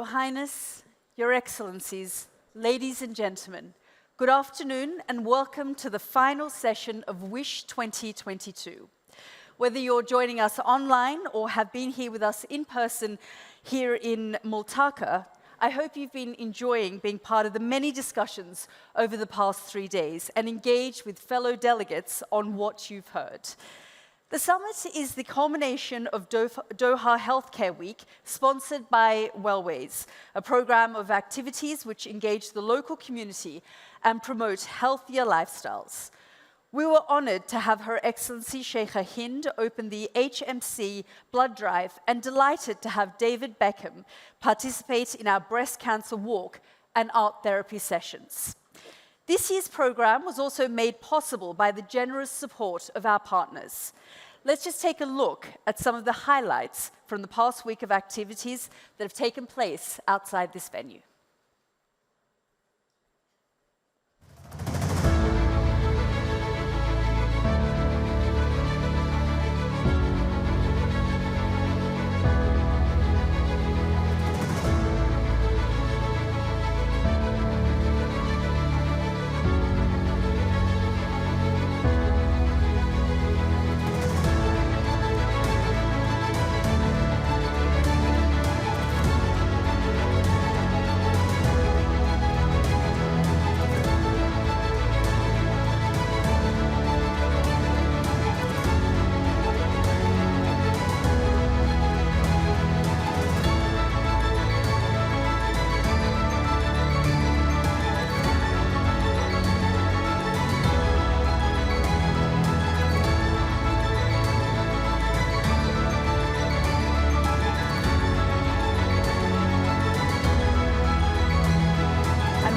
Your Highness, Your Excellencies, ladies and gentlemen, good afternoon and welcome to the final session of WISH 2022. Whether you're joining us online or have been here with us in person here in Multaka, I hope you've been enjoying being part of the many discussions over the past 3 days and engaged with fellow delegates on what you've heard. The summit is the culmination of Doha Healthcare Week, sponsored by Wellways, a program of activities which engage the local community and promote healthier lifestyles. We were honored to have Her Excellency Sheikha Hind open the HMC blood drive and delighted to have David Beckham participate in our breast cancer walk and art therapy sessions. This year's program was also made possible by the generous support of our partners. Let's just take a look at some of the highlights from the past week of activities that have taken place outside this venue.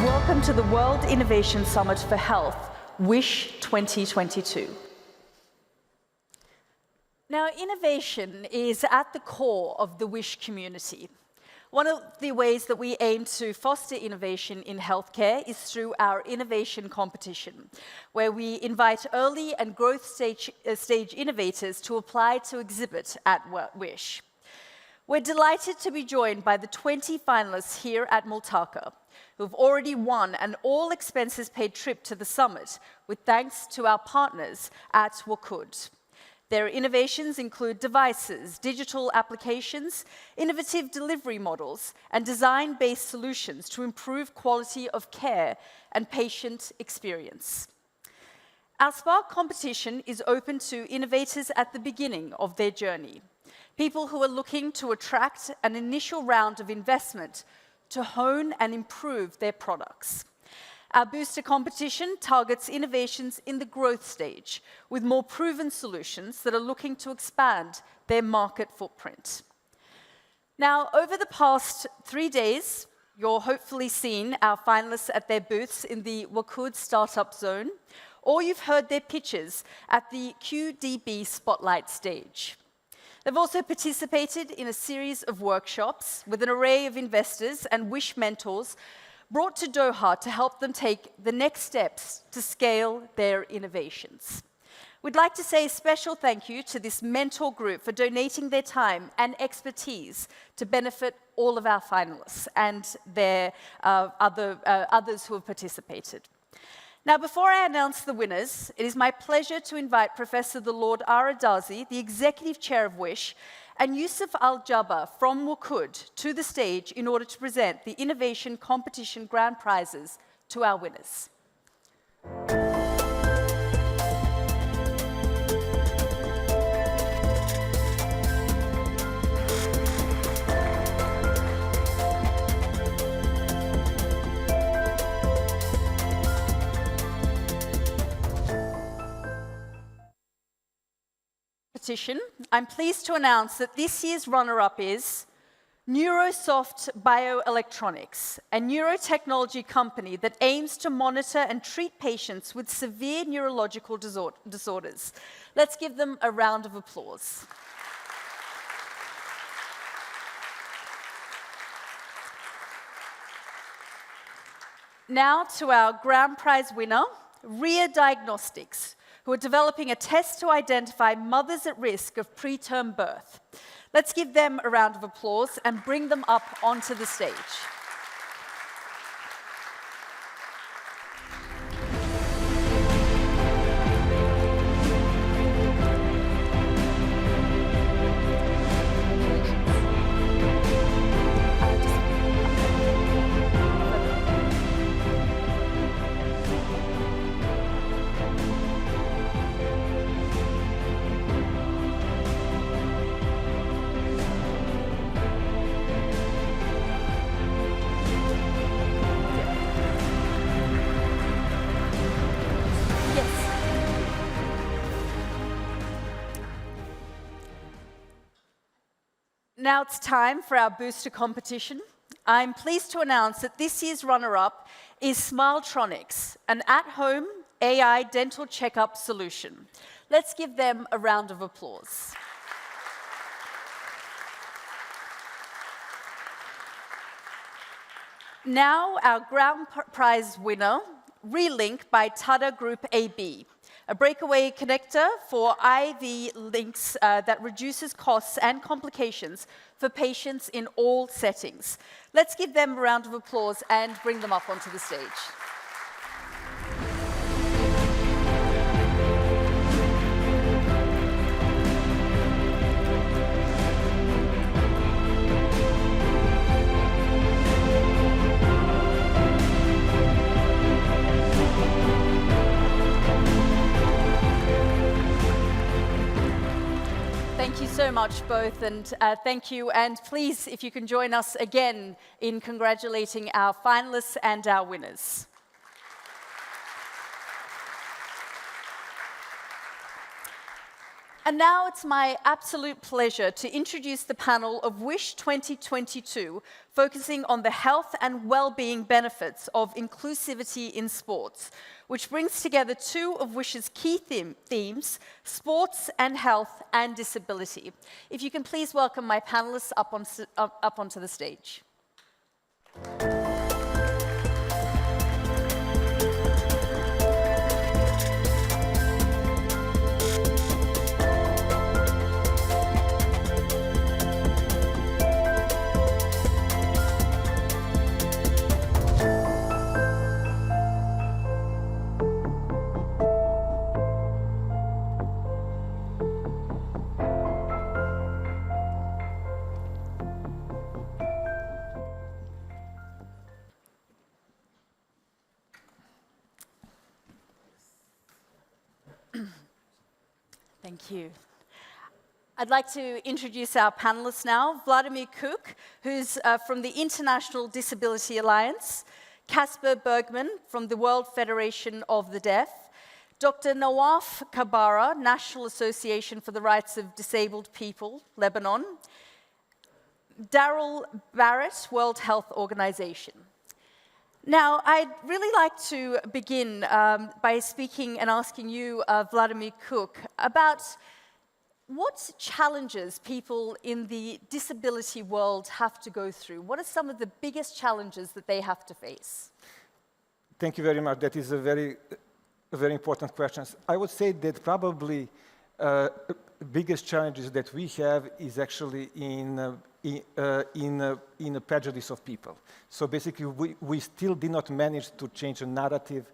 Welcome to the World Innovation Summit for Health, WISH 2022. Now, innovation is at the core of the WISH community. One of the ways that we aim to foster innovation in healthcare is through our innovation competition, where we invite early and growth stage innovators to apply to exhibit at WISH. We're delighted to be joined by the 20 finalists here at Multaka, who've already won an all-expenses-paid trip to the summit, with thanks to our partners at WOQOD. Their innovations include devices, digital applications, innovative delivery models, and design-based solutions to improve quality of care and patient experience. Our Spark competition is open to innovators at the beginning of their journey, people who are looking to attract an initial round of investment to hone and improve their products. Our booster competition targets innovations in the growth stage with more proven solutions that are looking to expand their market footprint. Now, over the past 3 days, you're hopefully seen our finalists at their booths in the WOQOD Startup Zone, or you've heard their pitches at the QDB Spotlight stage. They've also participated in a series of workshops with an array of investors and WISH mentors brought to Doha to help them take the next steps to scale their innovations. We'd like to say a special thank you to this mentor group for donating their time and expertise to benefit all of our finalists and their others who have participated. Now, before I announce the winners, it is my pleasure to invite Professor the Lord Ara Darzi, the Executive Chair of WISH, and Yusuf Al-Jabbar from WOQOD to the stage in order to present the Innovation Competition Grand Prizes to our winners. I'm pleased to announce that this year's runner-up is Neurosoft Bioelectronics, a neurotechnology company that aims to monitor and treat patients with severe neurological disorders. Let's give them a round of applause. Now to our grand prize winner, RIA Diagnostics, who are developing a test to identify mothers at risk of preterm birth. Let's give them a round of applause and bring them up onto the stage. Now it's time for our booster competition. I'm pleased to announce that this year's runner-up is Smiletronics, an at-home AI dental checkup solution. Let's give them a round of applause. Now our grand prize winner, Relink by Tata Group AB, a breakaway connector for IV links that reduces costs and complications for patients in all settings. Let's give them a round of applause and bring them up onto the stage. Thank you so much, both, and thank you. And please, if you can join us again in congratulating our finalists and our winners. And now it's my absolute pleasure to introduce the panel of WISH 2022, focusing on the health and well-being benefits of inclusivity in sports, which brings together two of WISH's key themes, sports and health and disability. If you can please welcome my panelists up onto the stage. Thank you. I'd like to introduce our panelists now. Vladimir Kuk, who's from the International Disability Alliance, Casper Bergman from the World Federation of the Deaf, Dr. Nawaf Kabara, National Association for the Rights of Disabled People, Lebanon, Daryl Barrett, World Health Organization. Now, I'd really like to begin by speaking and asking you, Vladimir Kuk, about what challenges people in the disability world have to go through. What are some of the biggest challenges that they have to face? Thank you very much. That is a very important question. I would say that probably biggest challenges that we have is actually in a prejudice of people. So basically, we still did not manage to change a narrative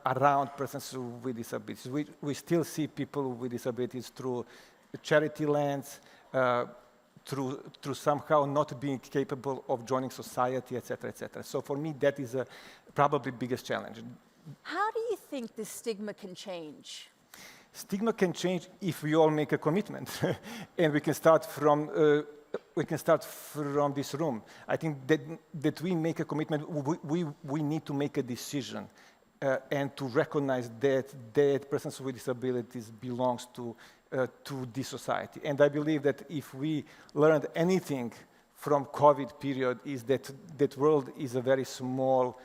around persons with disabilities. We still see people with disabilities through a charity lens, through somehow not being capable of joining society, etc., etc. So for me, that is probably biggest challenge. How do you think this stigma can change? Stigma can change if we all make a commitment, and we can start from this room. I think that we make a commitment. We need to make a decision and to recognize that persons with disabilities belongs to this society. And I believe that if we learned anything from COVID period, is that world is a very small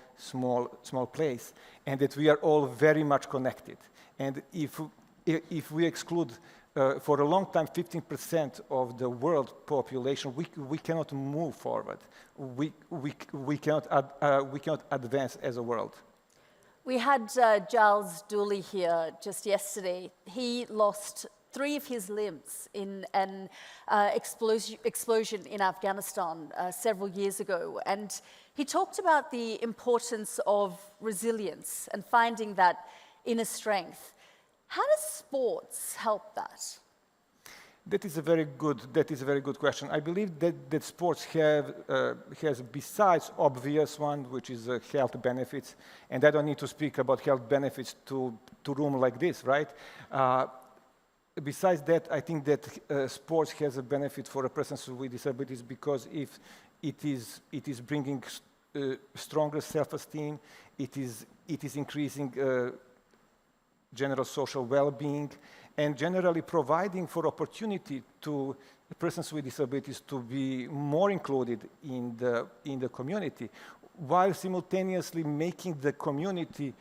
place, and that we are all very much connected. And if we exclude, for a long time, 15% of the world population, we cannot move forward. We cannot advance as a world. We had Giles Dooley here just yesterday. He lost 3 of his limbs in an explosion in Afghanistan several years ago. And he talked about the importance of resilience and finding that inner strength. How does sports help that? That is a very good question. I believe that sports has, besides obvious one, which is health benefits, and I don't need to speak about health benefits to room like this, right? Besides that, I think that sports has a benefit for a person with disabilities because if it is bringing stronger self-esteem, it is increasing general social well-being, and generally providing for opportunity to persons with disabilities to be more included in the community, while simultaneously making the community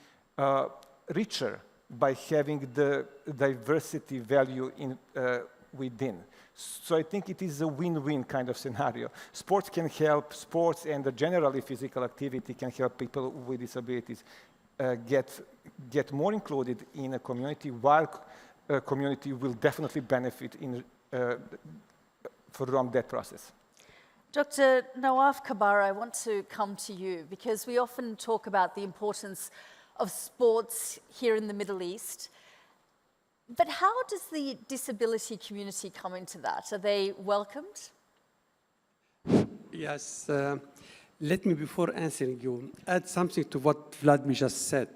richer by having the diversity value within. So I think it is a win-win kind of scenario. Sports can help, sports and generally physical activity can help people with disabilities get more included in a community, while a community will definitely benefit from that process. Dr. Nawaf Kabbara, I want to come to you because we often talk about the importance of sports here in the Middle East. But how does the disability community come into that? Are they welcomed? Yes. Let me, before answering you, add something to what Vladimir just said.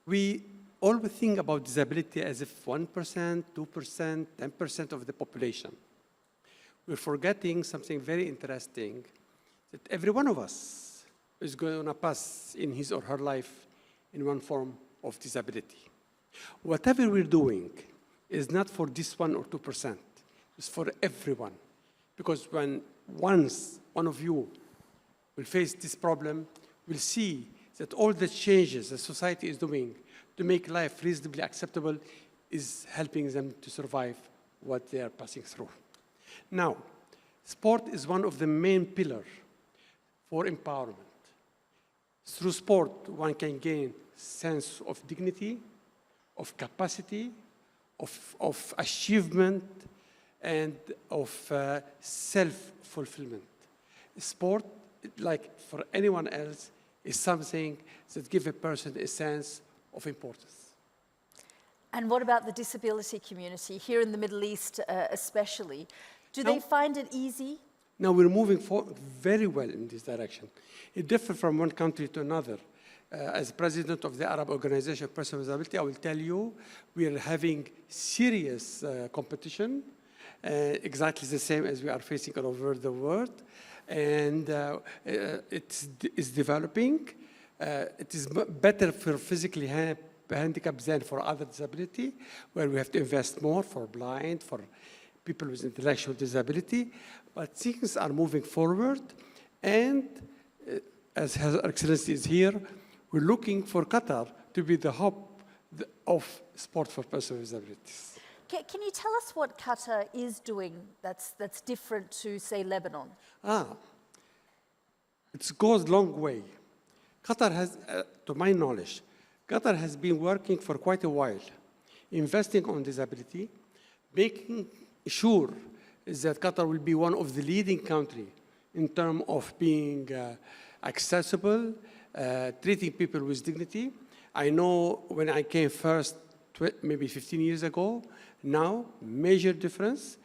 We always think about disability as if 1%, 2%, 10% of the population. We're forgetting something very interesting, that every one of us is going to pass in his or her life in one form of disability. Whatever we're doing is not for this 1 or 2%. It's for everyone. Because once one of you will face this problem, we'll see that all the changes that society is doing to make life reasonably acceptable is helping them to survive what they are passing through. Now, sport is one of the main pillars for empowerment. Through sport, one can gain sense of dignity, of capacity, of achievement, and of self-fulfillment. Sport, like for anyone else, is something that gives a person a sense of importance. And what about the disability community here in the Middle East especially? Do they find it easy? Now we're moving forward very well in this direction. It differs from one country to another. As president of the Arab Organization of Persons with Disability, I will tell you, we are having serious competition, exactly the same as we are facing all over the world. And it's developing. It is better for physically handicapped than for other disability, where we have to invest more for blind, for people with intellectual disability. But things are moving forward. And as Her Excellency is here, we're looking for Qatar to be the hub of sport for persons with disabilities. Can you tell us what Qatar is doing that's different to, say, Lebanon? It goes a long way. Qatar has, to my knowledge, Qatar has been working for quite a while, investing on disability, making sure that Qatar will be one of the leading countries in terms of being accessible, treating people with dignity. I know when I came first, maybe 15 years ago, now, major difference,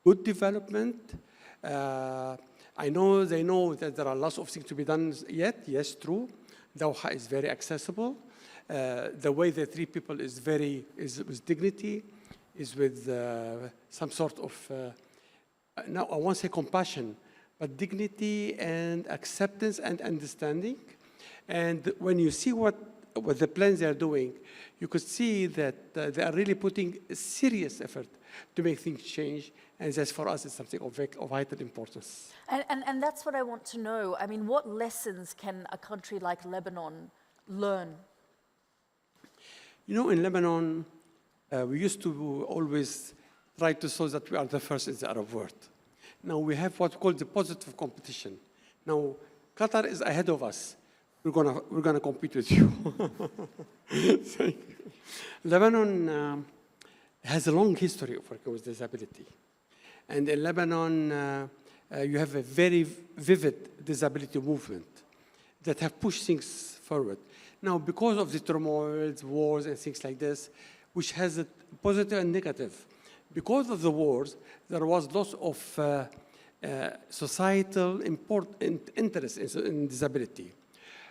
good development. I know they know that there are lots of things to be done yet. Yes, true. Doha is very accessible. The way they treat people is with dignity, is with some sort of, now I won't say compassion, but dignity and acceptance and understanding. And when you see what the plans they are doing, you could see that they are really putting a serious effort to make things change. And that's, for us, is something of vital importance. And that's what I want to know. I mean, what lessons can a country like Lebanon learn? You know, in Lebanon, we used to always try to show that we are the first in the Arab world. Now we have what we call the positive competition. Now, Qatar is ahead of us. we're gonna compete with you. Thank you. Lebanon has a long history of working with disability. And in Lebanon, you have a very vivid disability movement that have pushed things forward. Now, because of the turmoils, wars, and things like this, which has a positive and negative. Because of the wars, there was lots of societal interest in disability.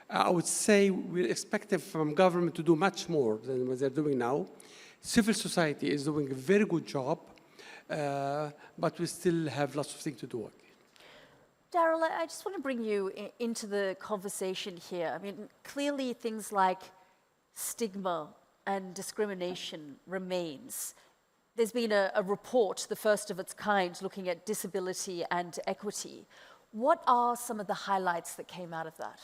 I would say we're expecting from government to do much more than what they're doing now. Civil society is doing a very good job, but we still have lots of things to do. Daryl, I just want to bring you into the conversation here. I mean, clearly things like stigma and discrimination remains. There's been a report, the first of its kind, looking at disability and equity. What are some of the highlights that came out of that?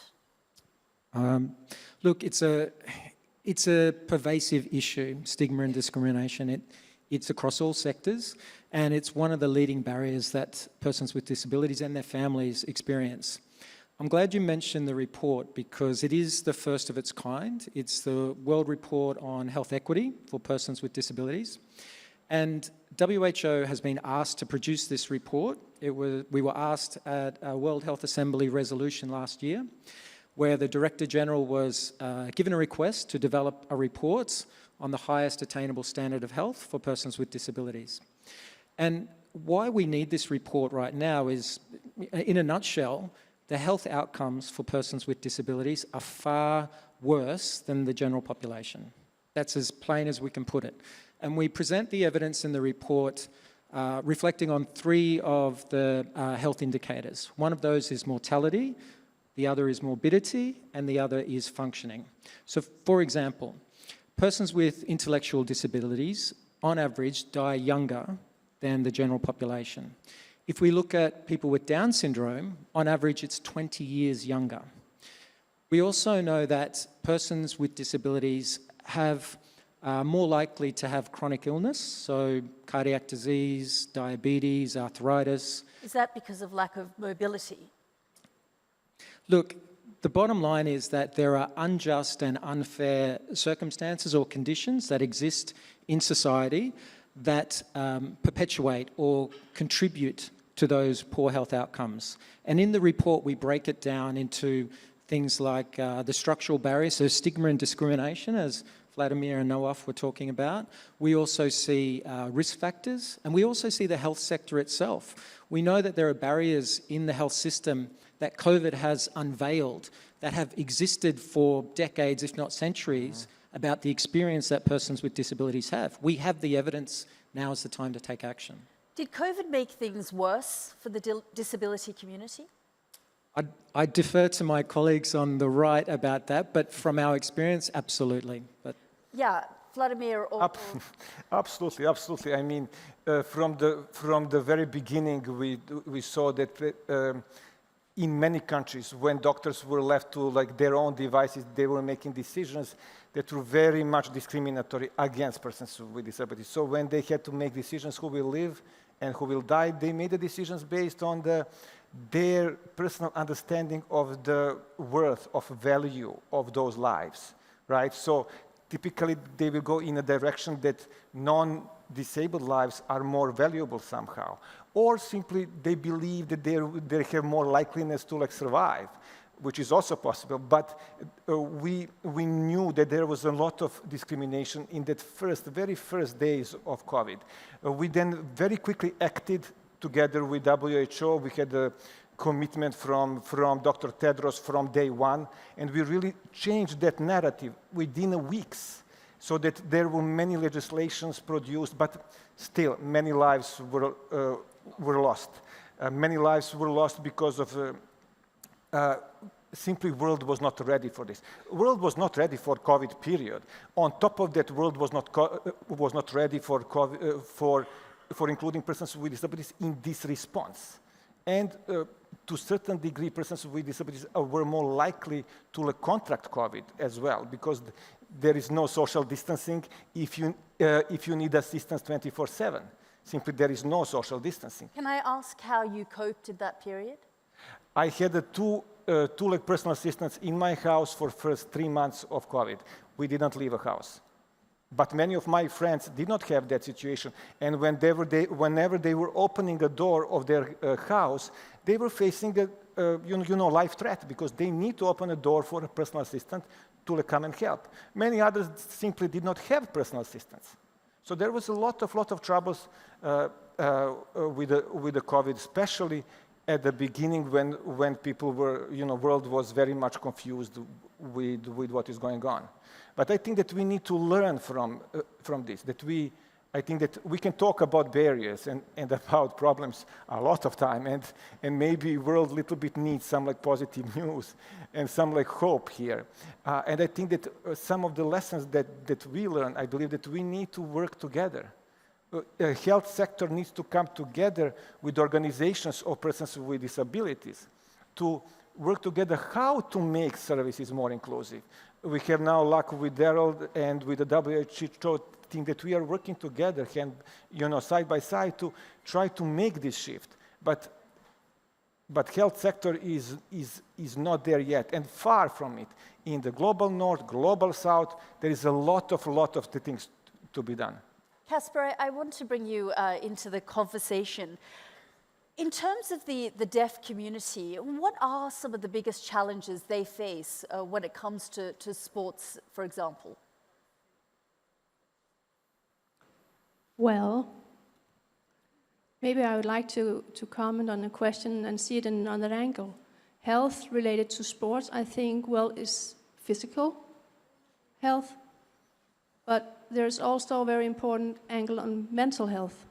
Look, it's a pervasive issue, stigma and discrimination. It's across all sectors, and it's one of the leading barriers that persons with disabilities and their families experience. I'm glad you mentioned the report because it is the first of its kind. It's the World Report on Health Equity for Persons with Disabilities. And WHO has been asked to produce this report. We were asked at a World Health Assembly resolution last year, where the Director General was given a request to develop a report on the highest attainable standard of health for persons with disabilities. And why we need this report right now is, in a nutshell, the health outcomes for persons with disabilities are far worse than the general population. That's as plain as we can put it. And we present the evidence in the report reflecting on 3 of the health indicators. One of those is mortality, the other is morbidity, and the other is functioning. So, for example, persons with intellectual disabilities, on average, die younger than the general population. If we look at people with Down syndrome, on average, it's 20 years younger. We also know that persons with disabilities are more likely to have chronic illness, so cardiac disease, diabetes, arthritis. Is that because of lack of mobility? Look, the bottom line is that there are unjust and unfair circumstances or conditions that exist in society that perpetuate or contribute to those poor health outcomes. And in the report, we break it down into things like the structural barriers, so stigma and discrimination, as Vladimir and Nawaf were talking about. We also see risk factors, and we also see the health sector itself. We know that there are barriers in the health system that COVID has unveiled that have existed for decades, if not centuries, about the experience that persons with disabilities have. We have the evidence. Now is the time to take action. Did COVID make things worse for the disability community? I defer to my colleagues on the right about that, but from our experience, absolutely. But yeah, Vladimir or Absolutely, absolutely. I mean, from the very beginning, we saw that in many countries, when doctors were left to their own devices, they were making decisions that were very much discriminatory against persons with disabilities. So when they had to make decisions who will live and who will die, they made the decisions based on their personal understanding of the worth, of value of those lives, right? So typically they will go in a direction that non-disabled lives are more valuable somehow. Or simply they believe that they have more likeliness to survive, which is also possible. But we knew that there was a lot of discrimination in that very first days of COVID. We then very quickly acted together with WHO. We had a commitment from Dr. Tedros from day one, and we really changed that narrative within weeks, so that there were many legislations produced, but still many lives were lost. Many lives were lost because of simply world was not ready for this. World was not ready for COVID, period. On top of that, world was not ready for COVID, for including persons with disabilities in this response. And to a certain degree, persons with disabilities were more likely to contract COVID as well, because there is no social distancing if you need assistance 24/7. Simply, there is no social distancing. Can I ask how you coped in that period? I had two like personal assistants in my house for first 3 months of COVID. We didn't leave a house. But many of my friends did not have that situation. And whenever they were opening a door of their house, they were facing a life threat because they need to open a door for a personal assistant to come and help. Many others simply did not have personal assistants. So there was a lot of troubles with the COVID, especially at the beginning when people were, world was very much confused with what is going on. But I think that we need to learn from this, I think that we can talk about barriers and about problems a lot of time, and maybe world little bit needs some like positive news and some like hope here. And I think that some of the lessons that we learn, I believe that we need to work together. Health sector needs to come together with organizations of persons with disabilities to work together how to make services more inclusive. We have now luck with Daryl and with the WHO team that we are working together, side by side to try to make this shift. But health sector is not there yet, and far from it. In the global north, global south, there is a lot of things to be done. Casper, I want to bring you into the conversation. In terms of the deaf community, what are some of the biggest challenges they face when it comes to sports, for example? Well, maybe I would like to comment on the question and see it in another angle. Health related to sports, I think, is physical health, but there's also a very important angle on mental health.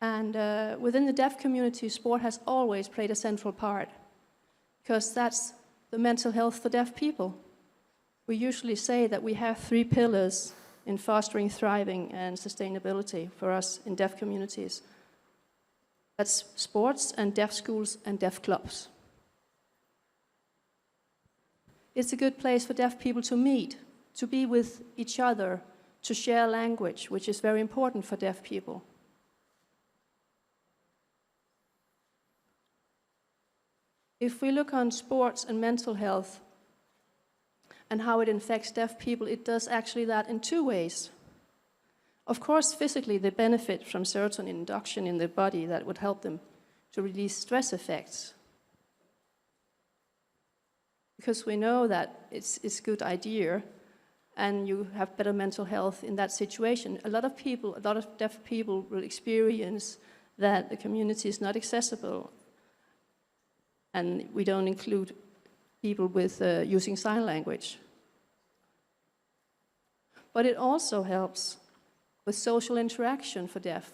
And within the deaf community, sport has always played a central part, because that's the mental health for deaf people. We usually say that we have 3 pillars in fostering thriving and sustainability for us in deaf communities. That's sports and deaf schools and deaf clubs. It's a good place for deaf people to meet, to be with each other, to share language, which is very important for deaf people. If we look on sports and mental health and how it affects deaf people, it does actually that in 2 ways. Of course, physically, they benefit from serotonin induction in the body that would help them to release stress effects. Because we know that it's a good idea and you have better mental health in that situation. A lot of deaf people will experience that the community is not accessible, and we don't include people with using sign language. But it also helps with social interaction for deaf.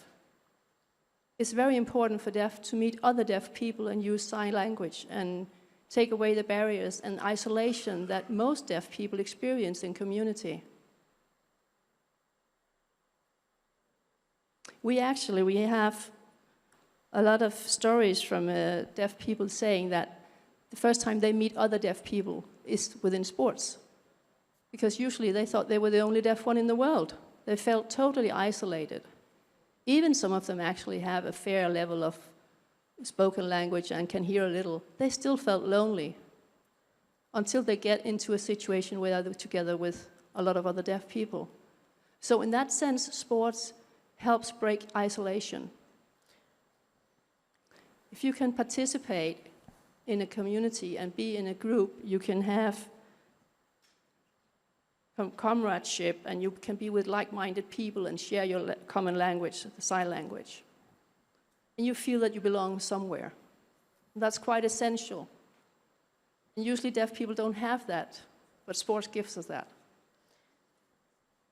It's very important for deaf to meet other deaf people and use sign language and take away the barriers and isolation that most deaf people experience in community. We have a lot of stories from deaf people saying that the first time they meet other deaf people is within sports. Because usually they thought they were the only deaf one in the world. They felt totally isolated. Even some of them actually have a fair level of spoken language and can hear a little. They still felt lonely until they get into a situation where they're together with a lot of other deaf people. So in that sense, sports helps break isolation. If you can participate in a community and be in a group, you can have comradeship, and you can be with like-minded people and share your common language, the sign language. And you feel that you belong somewhere. That's quite essential. And usually deaf people don't have that, but sports gives us that.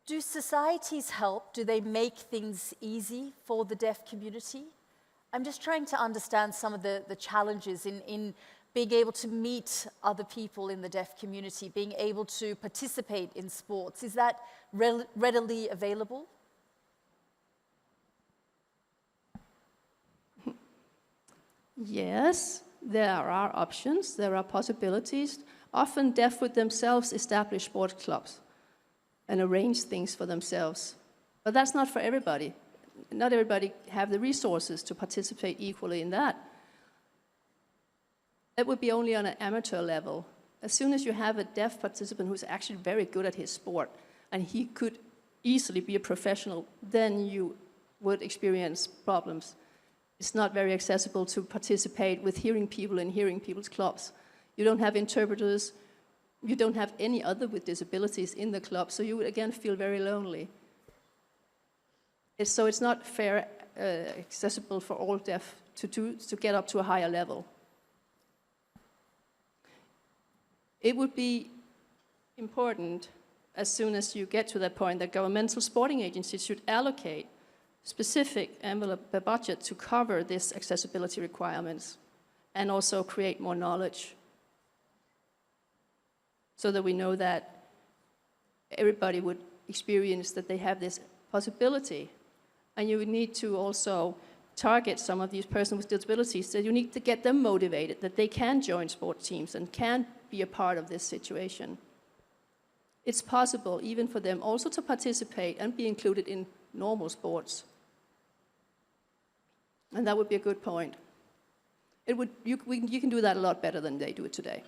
Do societies help? Do they make things easy for the deaf community? I'm just trying to understand some of the challenges in being able to meet other people in the deaf community, being able to participate in sports. Is that readily available? Yes, there are options, there are possibilities. Often deaf would themselves establish sports clubs and arrange things for themselves. But that's not for everybody. not everybody have the resources to participate equally in that. It would be only on an amateur level. As soon as you have a deaf participant who's actually very good at his sport, and he could easily be a professional, then you would experience problems. It's not very accessible to participate with hearing people in hearing people's clubs. You don't have interpreters, you don't have any other with disabilities in the club, so you would again feel very lonely. So it's not fair, accessible for all deaf to get up to a higher level. It would be important, as soon as you get to that point, that governmental sporting agencies should allocate specific envelope budget to cover these accessibility requirements and also create more knowledge so that we know that everybody would experience that they have this possibility. And you would need to also target some of these persons with disabilities, so you need to get them motivated, that they can join sports teams and can be a part of this situation. It's possible even for them also to participate and be included in normal sports. And that would be a good point. You can do that a lot better than they do it today.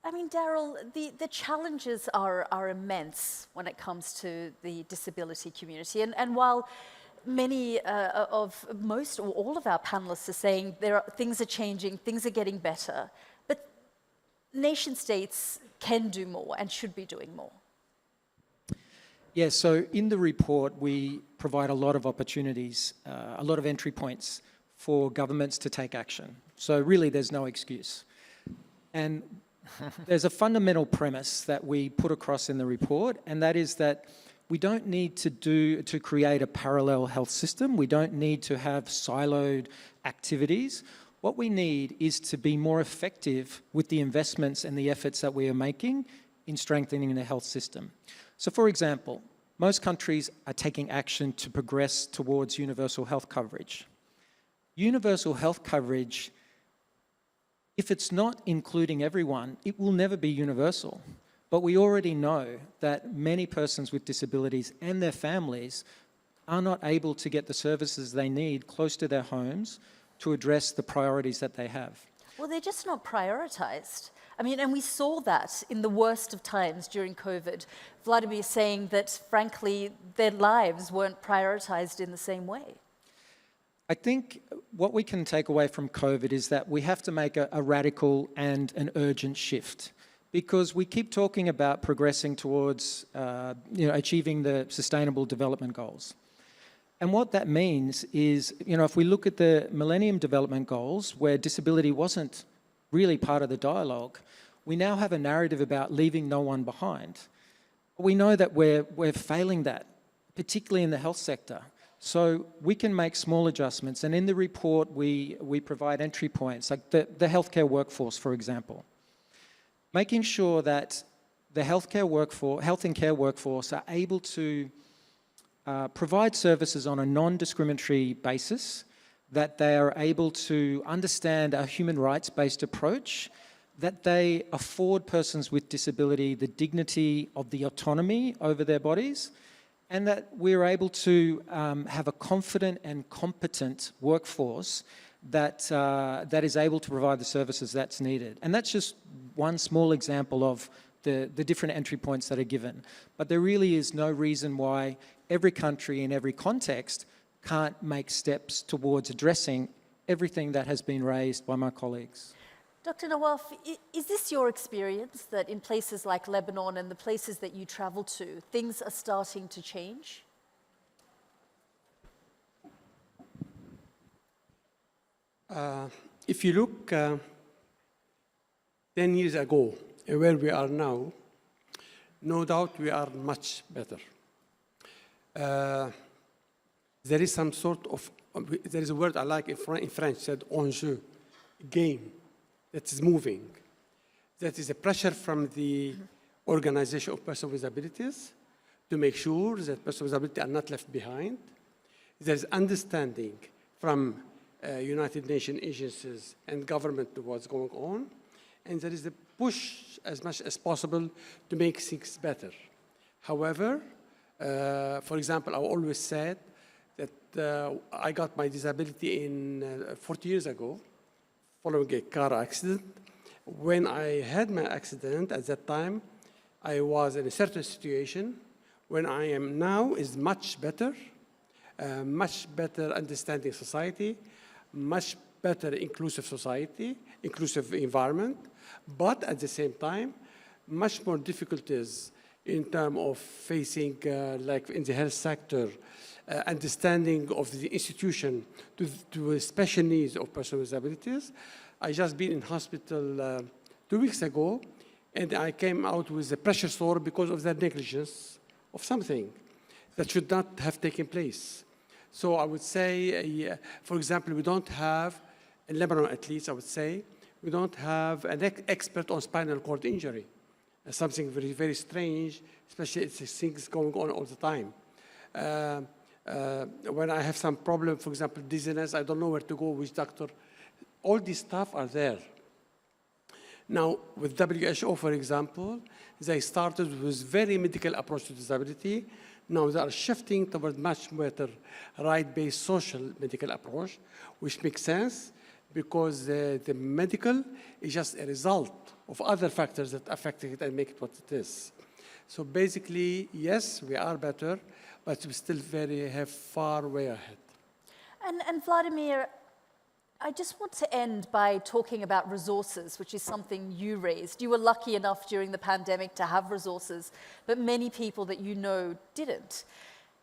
I mean, Daryl, the challenges are immense when it comes to the disability community. And while many of most or all of our panelists are saying things are changing, things are getting better, but nation states can do more and should be doing more. Yes, so in the report, we provide a lot of opportunities, a lot of entry points for governments to take action. So really, there's no excuse. And there's a fundamental premise that we put across in the report, and that is that we don't need to create a parallel health system. We don't need to have siloed activities. What we need is to be more effective with the investments and the efforts that we are making in strengthening the health system. So for example, most countries are taking action to progress towards universal health coverage. Universal health coverage, if it's not including everyone, it will never be universal. But we already know that many persons with disabilities and their families are not able to get the services they need close to their homes to address the priorities that they have. Well, they're just not prioritized. I mean, and we saw that in the worst of times during COVID. Vladimir saying that, frankly, their lives weren't prioritized in the same way. I think what we can take away from COVID is that we have to make a radical and an urgent shift, because we keep talking about progressing towards achieving the Sustainable Development Goals. And what that means is, if we look at the Millennium Development Goals, where disability wasn't really part of the dialogue, we now have a narrative about leaving no one behind. We know that we're failing that, particularly in the health sector. So we can make small adjustments, and in the report we provide entry points, like the healthcare workforce, for example. Making sure that the health and care workforce are able to provide services on a non-discriminatory basis, that they are able to understand a human rights-based approach, that they afford persons with disability the dignity of the autonomy over their bodies, and that we're able to have a confident and competent workforce that is able to provide the services that's needed. And that's just one small example of the different entry points that are given. But there really is no reason why every country in every context can't make steps towards addressing everything that has been raised by my colleagues. Dr. Nawaf, is this your experience that in places like Lebanon and the places that you travel to, things are starting to change? If you look 10 years ago, where we are now, no doubt we are much better. There is some sort of, there is a word I like in French, said enjeu, game, that is moving. That is a pressure from the organization of persons with disabilities to make sure that persons with disabilities are not left behind. There is understanding from United Nations agencies and government to what's going on. And there is a push as much as possible to make things better. However, for example, I always said that I got my disability in 40 years ago, following a car accident. When I had my accident, at that time, I was in a certain situation. When I am now is much better understanding society, much better inclusive society, inclusive environment, but at the same time, much more difficulties in terms of facing, like in the health sector, understanding of the institution to special needs of persons with disabilities. I just been in hospital 2 weeks ago, and I came out with a pressure sore because of the negligence of something that should not have taken place. So I would say, for example, we don't have, in Lebanon at least, I would say, we don't have an expert on spinal cord injury. Something very, very strange, especially it's things going on all the time. When I have some problem, for example, dizziness, I don't know where to go, which doctor. All these stuff are there. Now, with WHO, for example, they started with very medical approach to disability. Now they are shifting toward much better right-based social medical approach, which makes sense because the medical is just a result of other factors that affect it and make it what it is. So basically, yes, we are better, but we still have far way ahead. And Vladimir, I just want to end by talking about resources, which is something you raised. You were lucky enough during the pandemic to have resources, but many people that you know didn't.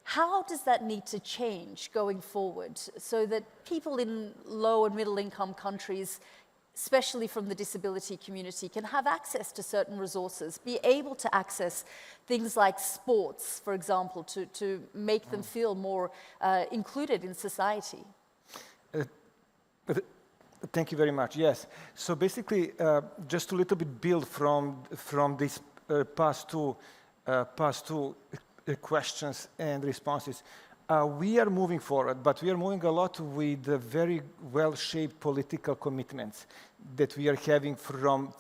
How does that need to change going forward so that people in low and middle income countries, especially from the disability community, can have access to certain resources, be able to access things like sports, for example, to make them feel more included in society? Thank you very much. Yes. So basically, just to a little bit build from these past two questions and responses, we are moving forward, but we are moving a lot with very well-shaped political commitments that we are having from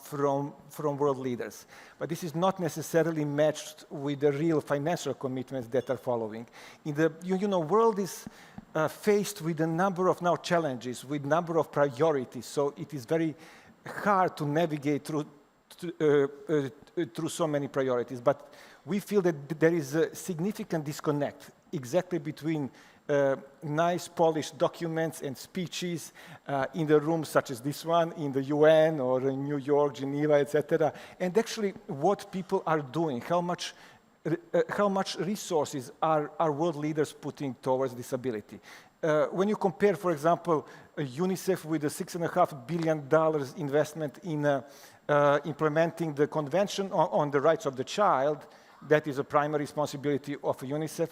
world leaders. But this is not necessarily matched with the real financial commitments that are following. In the world is faced with a number of now challenges, with number of priorities. So it is very hard to navigate through so many priorities. But we feel that there is a significant disconnect exactly between nice polished documents and speeches in the rooms such as this one, in the UN or in New York, Geneva, etc. And actually what people are doing, how much resources are world leaders putting towards disability. When you compare, for example, UNICEF with a $6.5 billion investment in implementing the Convention on the Rights of the Child, that is a primary responsibility of UNICEF.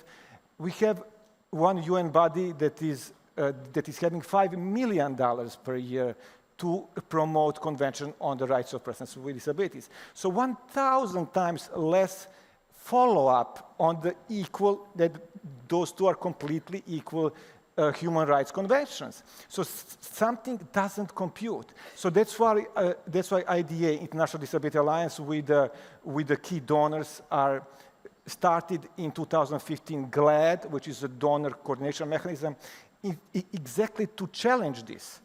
We have one UN body that is having $5 million per year to promote Convention on the Rights of Persons with Disabilities. So 1,000 times less follow-up on the equal, that those two are completely equal human rights conventions. So something doesn't compute. So that's why IDA, International Disability Alliance, with the key donors are started in 2015 GLAD, which is a donor coordination mechanism, exactly to challenge this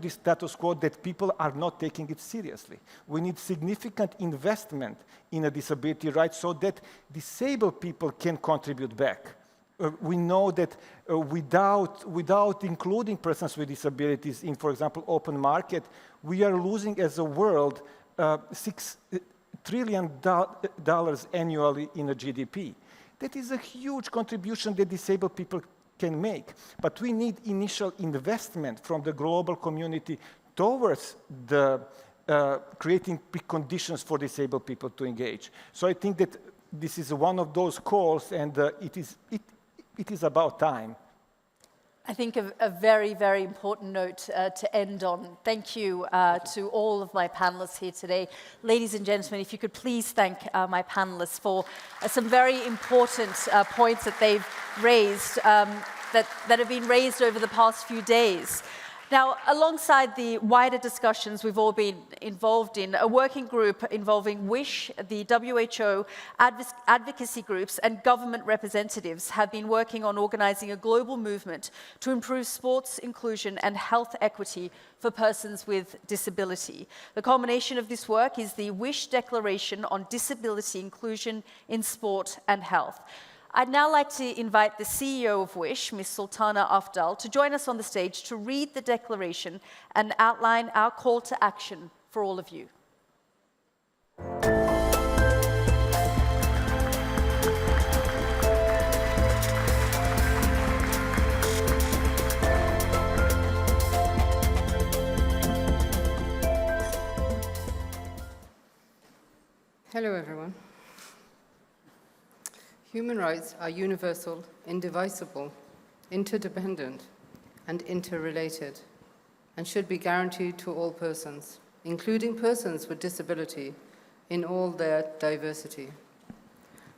status quo that people are not taking it seriously. We need significant investment in a disability right so that disabled people can contribute back. We know that without including persons with disabilities in, for example, open market, we are losing as a world $6 trillion annually in a GDP. That is a huge contribution that disabled people can make. But we need initial investment from the global community towards the creating preconditions for disabled people to engage. So I think that this is one of those calls, and it is about time. I think a very, very important note to end on. Thank you to all of my panelists here today. Ladies and gentlemen, if you could please thank my panelists for some very important points that they've raised, that have been raised over the past few days. Now, alongside the wider discussions we've all been involved in, a working group involving WISH, the WHO, advocacy groups and government representatives have been working on organising a global movement to improve sports inclusion and health equity for persons with disability. The culmination of this work is the WISH Declaration on Disability Inclusion in Sport and Health. I'd now like to invite the CEO of WISH, Ms. Sultana Afdal, to join us on the stage to read the declaration and outline our call to action for all of you. Hello, everyone. Human rights are universal, indivisible, interdependent, and interrelated, and should be guaranteed to all persons, including persons with disability, in all their diversity.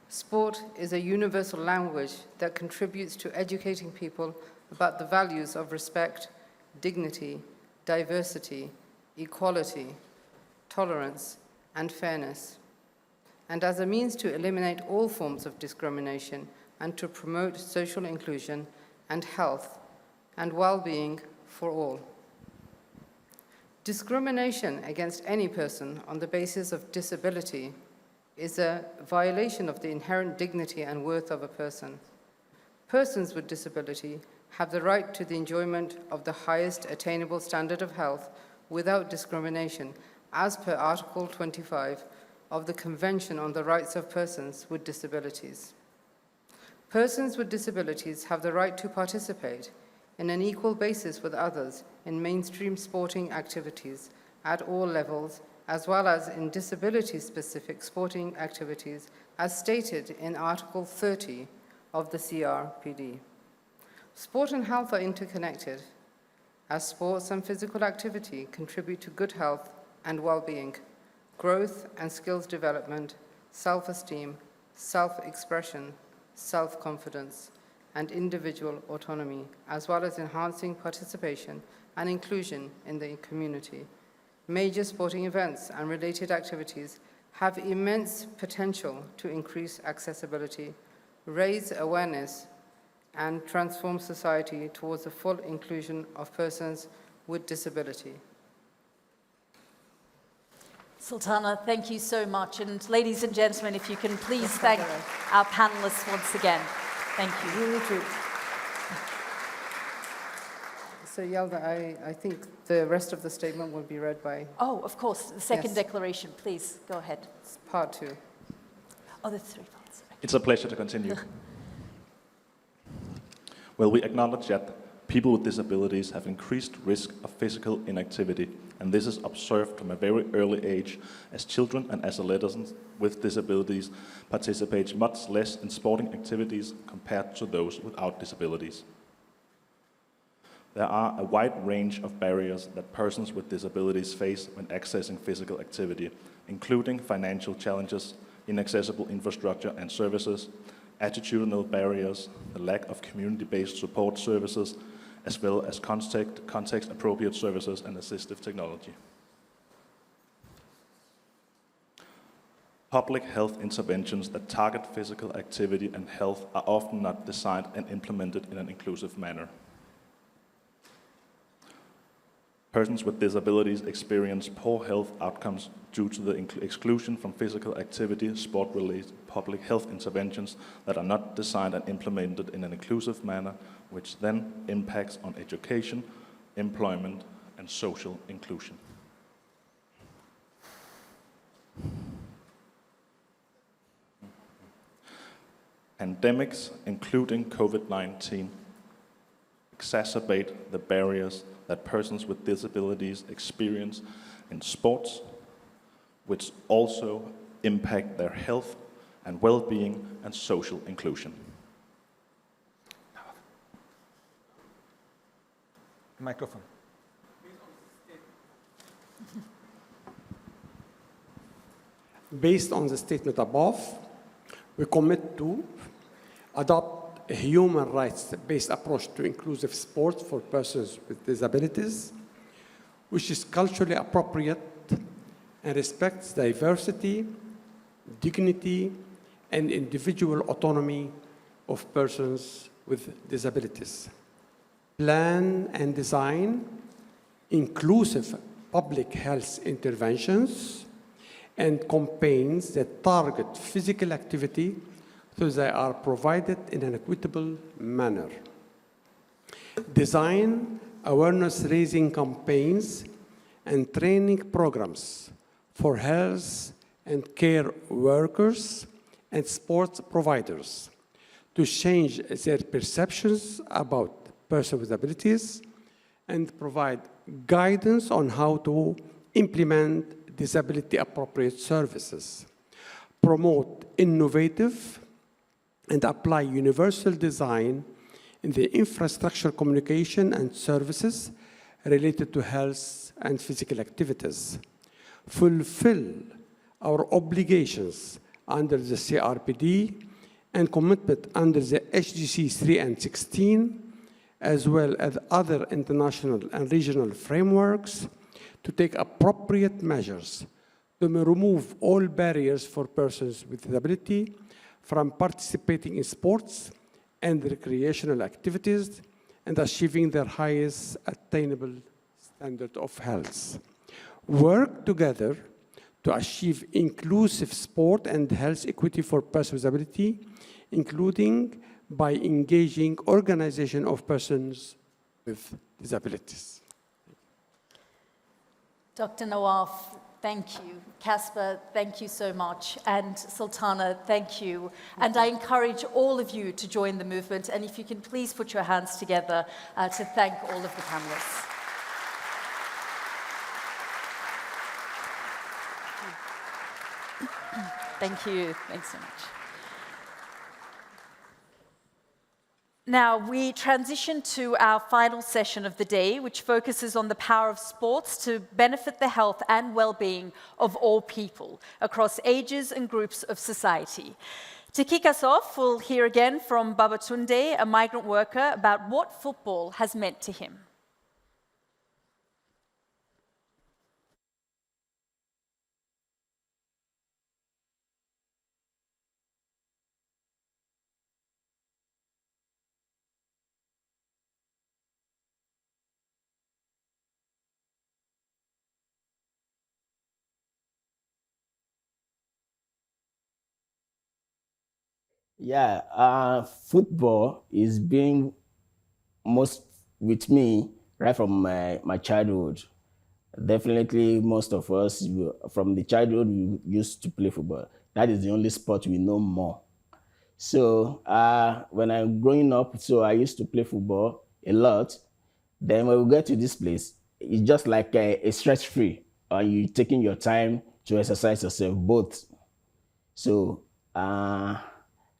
Sport is a universal language that contributes to educating people about the values of respect, dignity, diversity, equality, tolerance, and fairness, and as a means to eliminate all forms of discrimination and to promote social inclusion and health and well-being for all. Discrimination against any person on the basis of disability is a violation of the inherent dignity and worth of a person. Persons with disability have the right to the enjoyment of the highest attainable standard of health without discrimination, as per Article 25 of the Convention on the Rights of Persons with Disabilities. Persons with disabilities have the right to participate in an equal basis with others in mainstream sporting activities at all levels, as well as in disability-specific sporting activities, as stated in Article 30 of the CRPD. Sport and health are interconnected, as sports and physical activity contribute to good health and well-being, growth and skills development, self-esteem, self-expression, self-confidence, and individual autonomy, as well as enhancing participation and inclusion in the community. Major sporting events and related activities have immense potential to increase accessibility, raise awareness, and transform society towards the full inclusion of persons with disability. Sultana, thank you so much. And ladies and gentlemen, if you can please thank our panelists once again. Thank you. Really true. So Yelda, I think the rest of the statement will be read by Oh, of course, the second Yes. declaration. Please, go ahead. part 2. Oh, there's 3 parts. It's a pleasure to continue. Well, we acknowledge that people with disabilities have increased risk of physical inactivity, and this is observed from a very early age, as children and adolescents with disabilities participate much less in sporting activities compared to those without disabilities. There are a wide range of barriers that persons with disabilities face when accessing physical activity, including financial challenges, inaccessible infrastructure and services, attitudinal barriers, the lack of community-based support services, as well as context-appropriate services and assistive technology. Public health interventions that target physical activity and health are often not designed and implemented in an inclusive manner. Persons with disabilities experience poor health outcomes due to the exclusion from physical activity, sport-related public health interventions that are not designed and implemented in an inclusive manner, which then impacts on education, employment, and social inclusion. Pandemics, including COVID-19, exacerbate the barriers that persons with disabilities experience in sports, which also impact their health and well-being and social inclusion. Microphone. Based on the statement above, we commit to adopt a human rights-based approach to inclusive sports for persons with disabilities, which is culturally appropriate and respects diversity, dignity, and individual autonomy of persons with disabilities. Plan and design inclusive public health interventions and campaigns that target physical activity so they are provided in an equitable manner. Design awareness-raising campaigns and training programs for health and care workers and sports providers to change their perceptions about persons with disabilities and provide guidance on how to implement disability-appropriate services, promote innovative and apply universal design in the infrastructure, communication, and services related to health and physical activities, fulfill our obligations under the CRPD and commitment under the HGC 3 and 16, as well as other international and regional frameworks, to take appropriate measures to remove all barriers for persons with disability from participating in sports and recreational activities and achieving their highest attainable standard of health. Work together to achieve inclusive sport and health equity for persons with disability, including by engaging organization of persons with disabilities. Dr. Nawaf, thank you. Casper, thank you so much. And Sultana, thank you. And I encourage all of you to join the movement. And if you can please put your hands together to thank all of the panelists. Thank you. Thanks so much. Now, we transition to our final session of the day, which focuses on the power of sports to benefit the health and well-being of all people across ages and groups of society. To kick us off, we'll hear again from Babatunde, a migrant worker, about what football has meant to him. Yeah, football is being most with me right from my childhood. Definitely, most of us from the childhood we used to play football. That is the only sport we know more. So when I'm growing up, so I used to play football a lot. Then when we get to this place, it's just like a stress-free, and you taking your time to exercise yourself both. So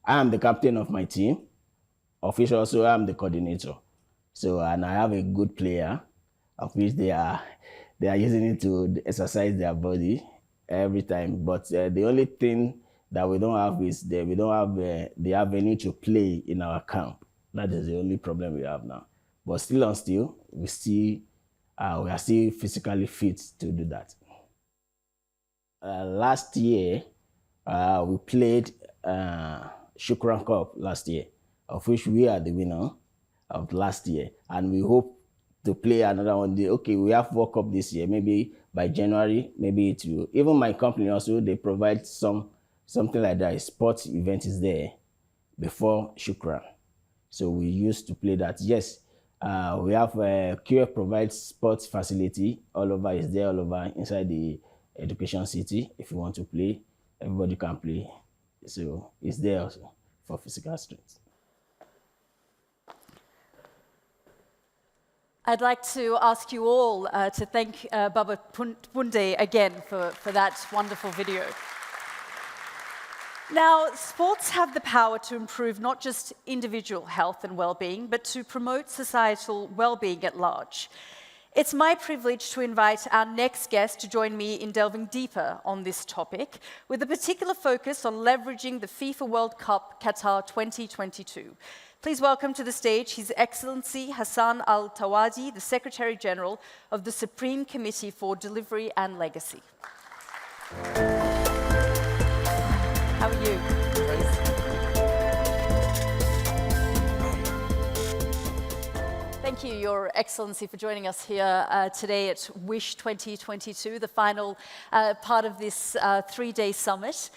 I am the captain of my team. Officially, also I'm the coordinator. So, and I have a good player, of which they are using it to exercise their body every time. But the only thing that we don't have is that we don't have the avenue to play in our camp. That is the only problem we have now. But still on still, we are still physically fit to do that. Last year, we played Shukran Cup last year, of which we are the winner of last year, and we hope to play another one. Okay, we have World Cup this year. Maybe by January, maybe it will. Even my company also, they provide something like that. A sports event is there before Shukran, so we used to play that. Yes, we have QF provides sports facility all over. Is there all over inside the education city. If you want to play, everybody can play. So it's there also for physical strength. I'd like to ask you all to thank Babatunde again for that wonderful video. Now, sports have the power to improve not just individual health and well-being, but to promote societal well-being at large. It's my privilege to invite our next guest to join me in delving deeper on this topic, with a particular focus on leveraging the FIFA World Cup Qatar 2022. Please welcome to the stage His Excellency Hassan Al-Thawadi, the Secretary General of the Supreme Committee for Delivery and Legacy. How are you? Thank you, Your Excellency, for joining us here today at WISH 2022, the final part of this three-day summit.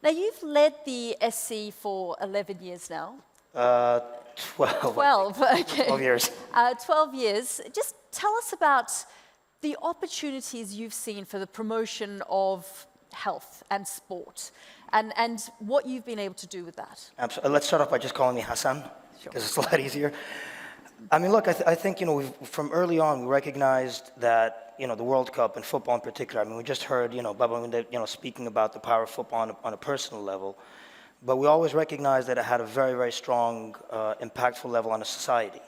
Now, you've led the SC for 11 years now. 12. 12, okay. 12 years. 12 years. Just tell us about the opportunities you've seen for the promotion of health and sport, and what you've been able to do with that. Absolutely. Let's start off by just calling me Hassan, because it's a lot easier. I mean, look, I think, you know, from early on, we recognized that, you know, the World Cup and football in particular, I mean, we just heard, you know, Babawende, you know, speaking about the power of football on a personal level, but we always recognized that it had a very, very strong, impactful level on a society.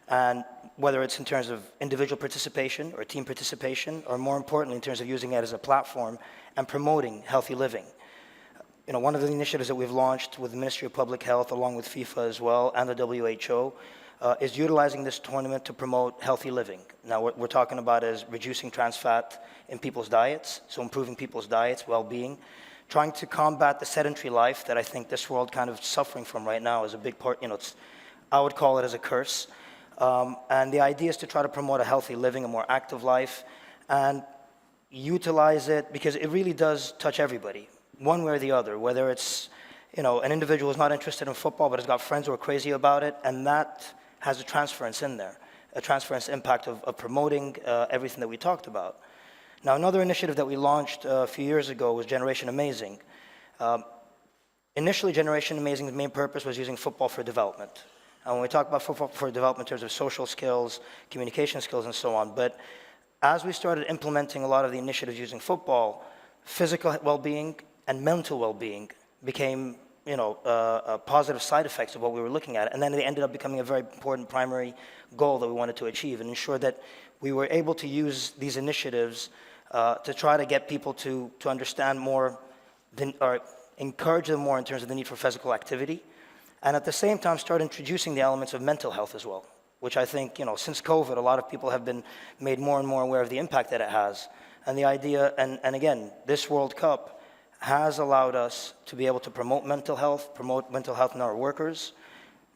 And whether it's in terms of individual participation or team participation, or more importantly, in terms of using it as a platform and promoting healthy living. You know, one of the initiatives that we've launched with the Ministry of Public Health, along with FIFA as well, and the WHO, is utilizing this tournament to promote healthy living. Now, what we're talking about is reducing trans fat in people's diets, so improving people's diets, well-being, trying to combat the sedentary life that I think this world kind of suffering from right now is a big part, you know, I would call it as a curse. And the idea is to try to promote a healthy living, a more active life, and utilize it because it really does touch everybody, one way or the other, whether it's, you know, an individual who's not interested in football but has got friends who are crazy about it, and that has a transference in there, a transference impact of promoting everything that we talked about. Now, another initiative that we launched a few years ago was Generation Amazing. Initially, Generation Amazing's main purpose was using football for development. And when we talk about football for development in terms of social skills, communication skills, and so on, but as we started implementing a lot of the initiatives using football, physical well-being and mental well-being became, you know, positive side effects of what we were looking at. And then they ended up becoming a very important primary goal that we wanted to achieve and ensure that we were able to use these initiatives to try to get people to understand more, or encourage them more in terms of the need for physical activity. And at the same time, start introducing the elements of mental health as well, which I think, you know, since COVID, a lot of people have been made more and more aware of the impact that it has. And the idea, and again, this World Cup has allowed us to be able to promote mental health in our workers.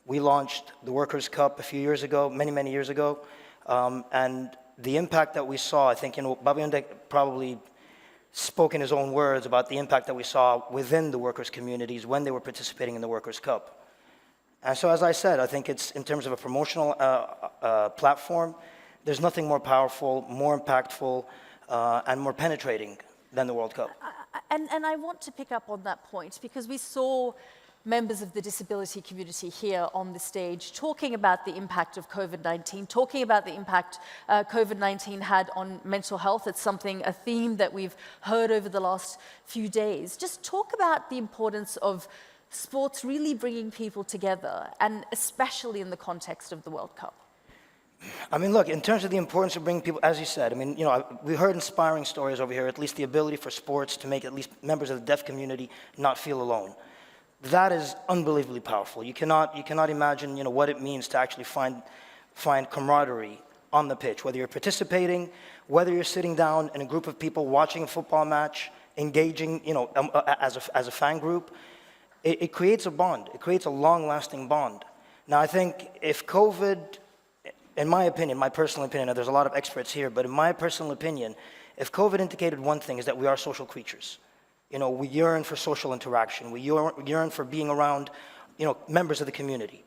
We launched the Workers' Cup a few years ago, many years ago, and the impact that we saw, I think, you know, Babawende probably spoke in his own words about the impact that we saw within the workers' communities when they were participating in the Workers' Cup. And so, as I said, I think it's, in terms of a promotional platform, there's nothing more powerful, more impactful, and more penetrating than the World Cup. And I want to pick up on that point because we saw members of the disability community here on the stage talking about the impact of COVID-19, talking about the impact COVID-19 had on mental health. It's a theme that we've heard over the last few days. Just talk about the importance of sports really bringing people together, and especially in the context of the World Cup. I mean, look, in terms of the importance of bringing people, as you said, I mean, you know, we heard inspiring stories over here, at least the ability for sports to make at least members of the deaf community not feel alone. That is unbelievably powerful. You cannot imagine, you know, what it means to actually find camaraderie on the pitch, whether you're participating, whether you're sitting down in a group of people watching a football match, engaging, you know, as a fan group. It creates a bond. It creates a long-lasting bond. Now, I think if COVID, in my opinion, my personal opinion, and there's a lot of experts here, but in my personal opinion, if COVID indicated one thing, is that we are social creatures. You know, we yearn for social interaction. We yearn for being around, you know, members of the community.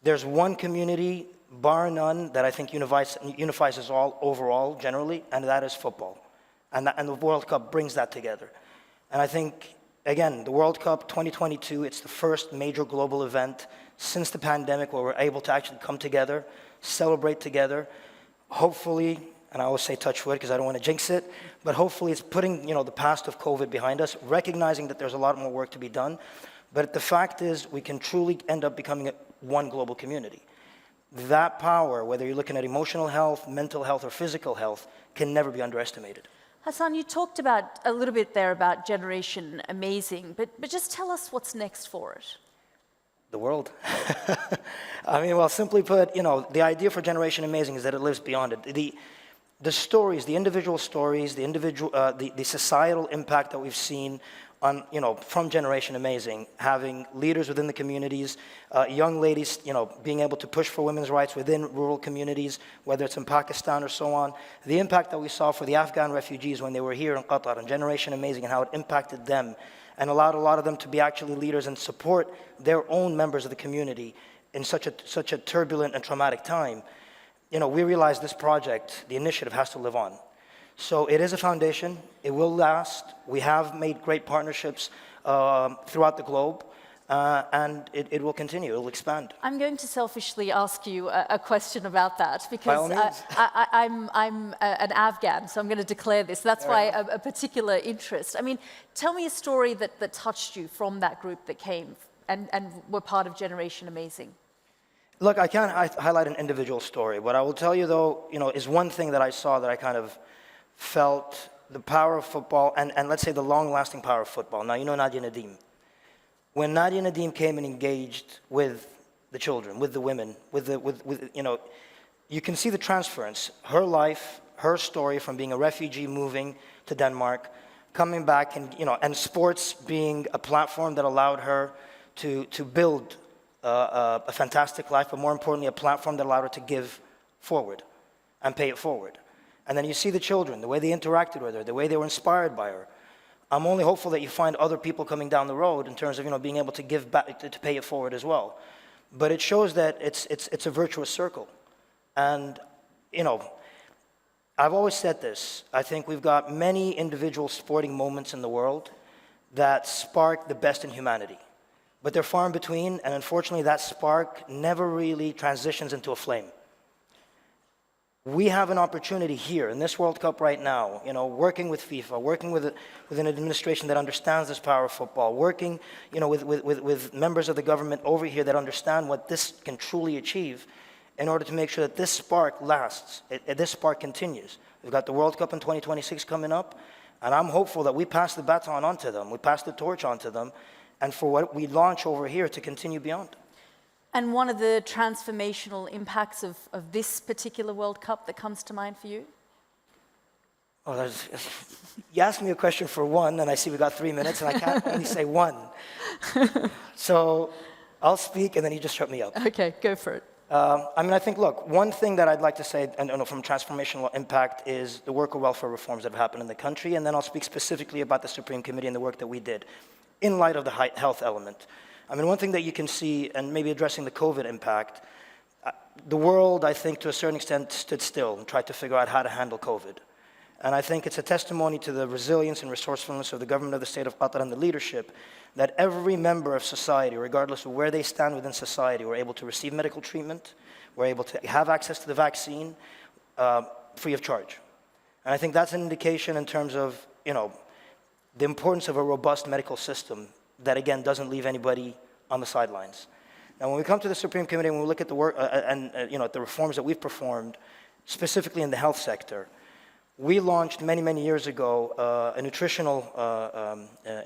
There's one community, bar none, that I think unifies us all overall, generally, and that is football. And the World Cup brings that together. And I think, again, the World Cup 2022, it's the first major global event since the pandemic where we're able to actually come together, celebrate together. Hopefully, and I always say touch wood because I don't want to jinx it, but hopefully it's putting, you know, the past of COVID behind us, recognizing that there's a lot more work to be done. But the fact is, we can truly end up becoming one global community. That power, whether you're looking at emotional health, mental health, or physical health, can never be underestimated. Hassan, you talked about a little bit there about Generation Amazing, but just tell us what's next for it. The world. I mean, well, simply put, you know, the idea for Generation Amazing is that it lives beyond it. The stories, the individual stories, the societal impact that we've seen on, you know, from Generation Amazing, having leaders within the communities, young ladies, you know, being able to push for women's rights within rural communities, whether it's in Pakistan or so on. The impact that we saw for the Afghan refugees when they were here in Qatar, and Generation Amazing, and how it impacted them and allowed a lot of them to be actually leaders and support their own members of the community in such a turbulent and traumatic time. You know, we realized this project, the initiative, has to live on. So it is a foundation. It will last. We have made great partnerships throughout the globe, and it will continue. It will expand. I'm going to selfishly ask you a question about that By because all means. I'm an Afghan, so I'm going to declare this. That's why a particular interest. I mean, tell me a story that touched you from that group that came and were part of Generation Amazing. Look, I can't highlight an individual story. What I will tell you, though, you know, is one thing that I saw that I kind of felt the power of football, and let's say the long-lasting power of football. Now, you know Nadia Nadim. When Nadia Nadim came and engaged with the children, with the women, with you know, you can see the transference. Her life, her story from being a refugee moving to Denmark, coming back, and, you know, and sports being a platform that allowed her to build a fantastic life, but more importantly, a platform that allowed her to give forward and pay it forward. And then you see the children, the way they interacted with her, the way they were inspired by her. I'm only hopeful that you find other people coming down the road in terms of, you know, being able to give back, to pay it forward as well. But it shows that it's a virtuous circle. And, you know, I've always said this. I think we've got many individual sporting moments in the world that spark the best in humanity. But they're far in between, and unfortunately that spark never really transitions into a flame. We have an opportunity here in this World Cup right now, you know, working with FIFA, working with an administration that understands this power of football, working, you know, with members of the government over here that understand what this can truly achieve in order to make sure that this spark lasts, this spark continues. We've got the World Cup in 2026 coming up, and I'm hopeful that we pass the baton on to them, we pass the torch on to them, and for what we launch over here to continue beyond. And one of the transformational impacts of this particular World Cup that comes to mind for you? Oh, you asked me a question for one, and I see we got 3 minutes, and I can't only say one. So I'll speak, and then you just shut me up. Okay, go for it. I mean, I think, look, one thing that I'd like to say, and from transformational impact, is the worker welfare reforms that have happened in the country, and then I'll speak specifically about the Supreme Committee and the work that we did in light of the health element. I mean, one thing that you can see, and maybe addressing the COVID impact, the world, I think, to a certain extent, stood still and tried to figure out how to handle COVID. And I think it's a testimony to the resilience and resourcefulness of the government of the state of Qatar and the leadership that every member of society, regardless of where they stand within society, were able to receive medical treatment, were able to have access to the vaccine free of charge. And I think that's an indication in terms of, you know, the importance of a robust medical system that, again, doesn't leave anybody on the sidelines. Now, when we come to the Supreme Committee and we look at the work you know, at the reforms that we've performed, specifically in the health sector, we launched many, many years ago a nutritional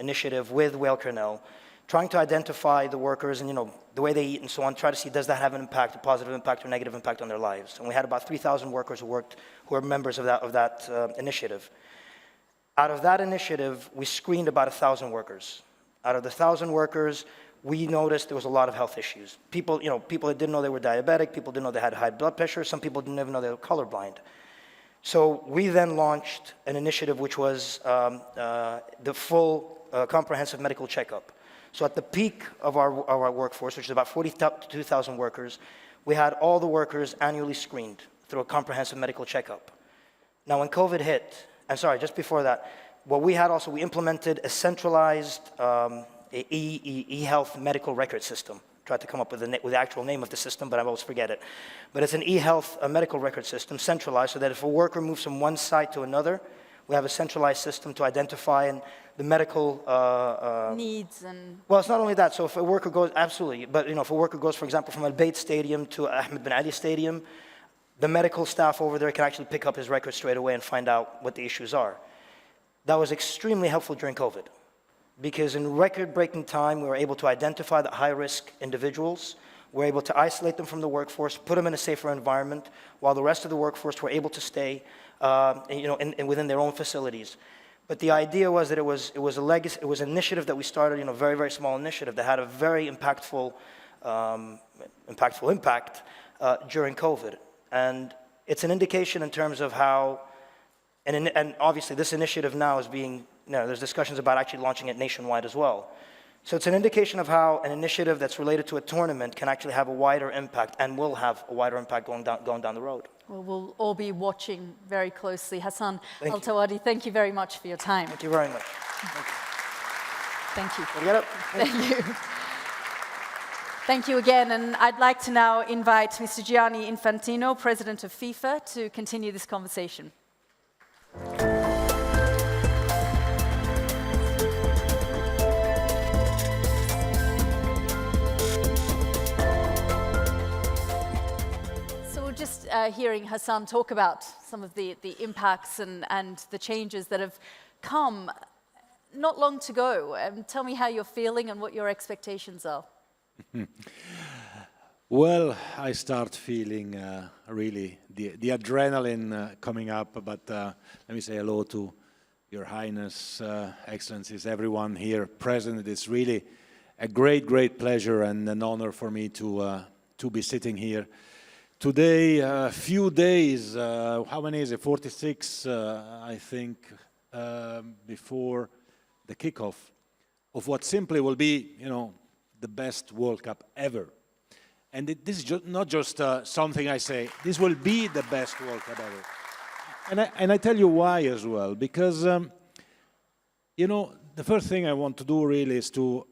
initiative with Weill Cornell, trying to identify the workers and, you know, the way they eat and so on, try to see does that have an impact, a positive impact or negative impact on their lives. And we had about 3,000 workers who were members of that initiative. Out of that initiative, we screened about 1,000 workers. Out of the 1,000 workers, we noticed there was a lot of health issues. People, you know, people that didn't know they were diabetic, people didn't know they had high blood pressure, some people didn't even know they were colorblind. So we then launched an initiative which was the full comprehensive medical checkup. So at the peak of our workforce, which is about 42,000 workers, we had all the workers annually screened through a comprehensive medical checkup. Now when COVID hit, and sorry, just before that, what we had also, we implemented a centralized e-health medical record system. Tried to come up with the actual name of the system, but I always forget it. But it's an e-health medical record system, centralized, so that if a worker moves from one site to another, we have a centralized system to identify and the medical needs and... Well, it's not only that. So if a worker goes, absolutely, but, you know, if a worker goes, for example, from Al Bayt Stadium to Ahmed bin Ali Stadium, the medical staff over there can actually pick up his record straight away and find out what the issues are. That was extremely helpful during COVID, because in record-breaking time, we were able to identify the high-risk individuals. We were able to isolate them from the workforce, put them in a safer environment, while the rest of the workforce were able to stay, within their own facilities. But the idea was that it was a legacy, it was an initiative that we started, very, very small initiative that had a very impactful impact during COVID. And it's an indication in terms of how, and obviously this initiative now is being, there's discussions about actually launching it nationwide as well. So it's an indication of how an initiative that's related to a tournament can actually have a wider impact and will have a wider impact going down the road. Well, we'll all be watching very closely. Hassan Thank Al Thawadi, thank you very much for your time. Thank you very much. Thank you. Can we get up? Thank you. Thank you again, and I'd like to now invite Mr. Gianni Infantino, President of FIFA, to continue this conversation. So we're just hearing Hassan talk about some of the impacts and the changes that have come not long to go. Tell me how you're feeling and what your expectations are. Well, I start feeling really the adrenaline coming up, but let me say hello to Your Highness, Excellencies, everyone here present. It's really a great pleasure and an honor for me to be sitting here today. A few days, how many is it? 46, I think, before the kickoff of what simply will be, the best World Cup ever. And this is not just something I say. This will be the best World Cup ever. And I tell you why as well. Because, the first thing I want to do really is to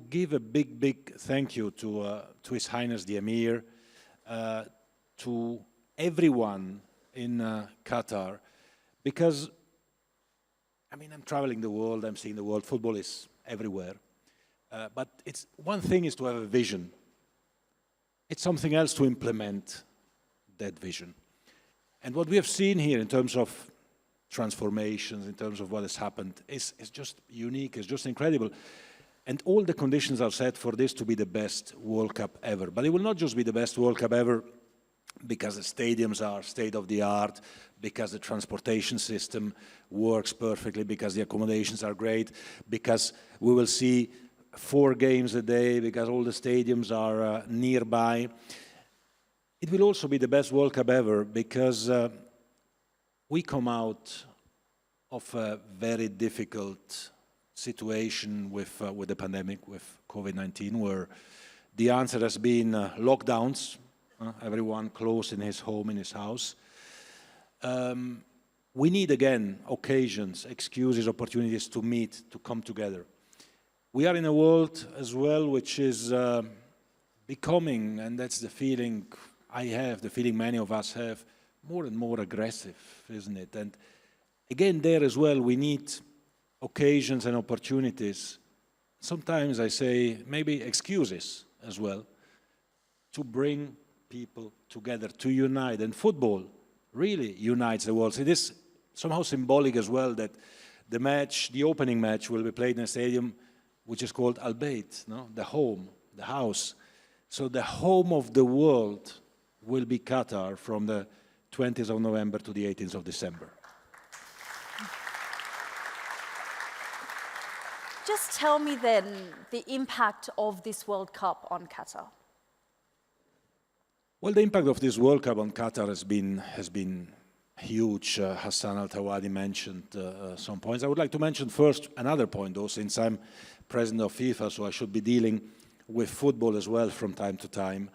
give a big thank you to His Highness the Emir, to everyone in Qatar. Because, I'm traveling the world, I'm seeing the world. Football is everywhere. But it's one thing is to have a vision. It's something else to implement that vision. And what we have seen here in terms of transformations, in terms of what has happened, is just unique, it's just incredible. And all the conditions are set for this to be the best World Cup ever. But it will not just be the best World Cup ever because the stadiums are state-of-the-art, because the transportation system works perfectly, because the accommodations are great, because we will see 4 games a day, because all the stadiums are nearby. It will also be the best World Cup ever because we come out of a very difficult situation with the pandemic, with COVID-19, where the answer has been lockdowns, everyone closed in his home, in his house. We need, again, occasions, excuses, opportunities to meet, to come together. We are in a world as well which is becoming, and that's the feeling I have, the feeling many of us have, more and more aggressive, isn't it? And again, there as well, we need occasions and opportunities. Sometimes I say maybe excuses as well, to bring people together, to unite. And football really unites the world. So it is somehow symbolic as well that the match, the opening match, will be played in a stadium which is called Al Bayt, no? The home, the house. So the home of the world will be Qatar from the 20th of November to the 18th of December. Just tell me then the impact of this World Cup on Qatar. Well, the impact of this World Cup on Qatar has been huge. Hassan Al Thawadi mentioned some points. I would like to mention first another point, though, since I'm president of FIFA, so I should be dealing with football as well from time to time.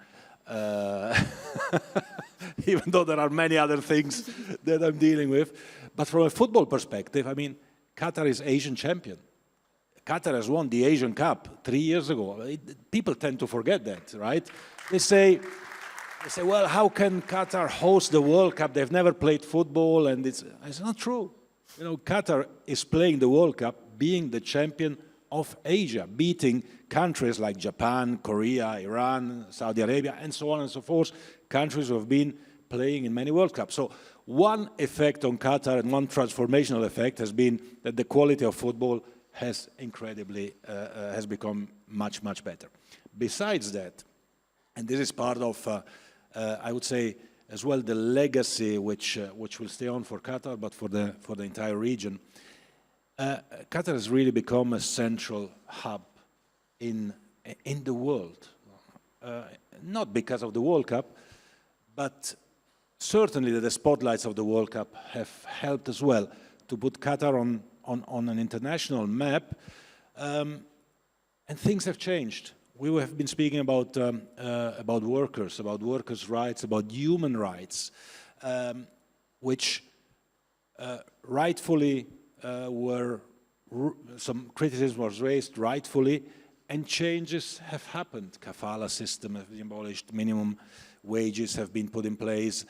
Even though there are many other things that I'm dealing with. But from a football perspective, Qatar is Asian champion. Qatar has won the Asian Cup 3 years ago. People tend to forget that, right? They say, well, how can Qatar host the World Cup? They've never played football, and it's not true. Qatar is playing the World Cup, being the champion of Asia, beating countries like Japan, Korea, Iran, Saudi Arabia, and so on and so forth, countries who have been playing in many World Cups. So one effect on Qatar and one transformational effect has been that the quality of football has has become much, much better. Besides that, and this is part of, I would say, as well, the legacy which will stay on for Qatar, but for the entire region, Qatar has really become a central hub in the world. Not because of the World Cup, but certainly the spotlights of the World Cup have helped as well to put Qatar on an international map, and things have changed. We have been speaking about workers' rights, about human rights, which rightfully some criticism was raised, rightfully, and changes have happened. Kafala system has been abolished, minimum wages have been put in place,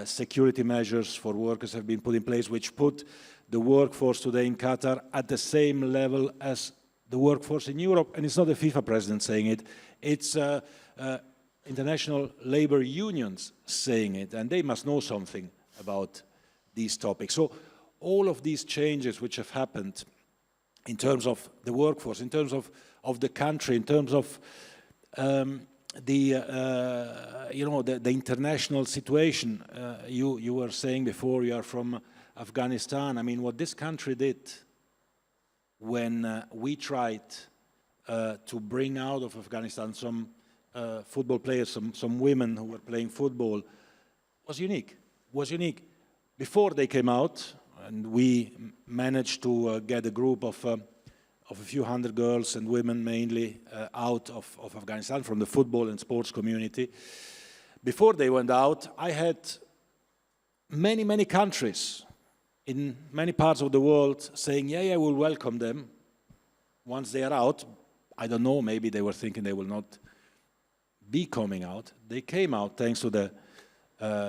security measures for workers have been put in place, which put the workforce today in Qatar at the same level as the workforce in Europe. And it's not the FIFA president saying it, it's international labor unions saying it, and they must know something about these topics. So all of these changes which have happened in terms of the workforce, in terms of the country, in terms of the international situation. You were saying before you are from Afghanistan. I mean, what this country did when we tried to bring out of Afghanistan some football players, some women who were playing football, was unique. Before they came out, and we managed to get a group of a few hundred girls and women mainly out of Afghanistan from the football and sports community. Before they went out, I had many, many countries in many parts of the world saying, yeah, we'll welcome them once they are out. I don't know, maybe they were thinking they will not be coming out. They came out thanks to the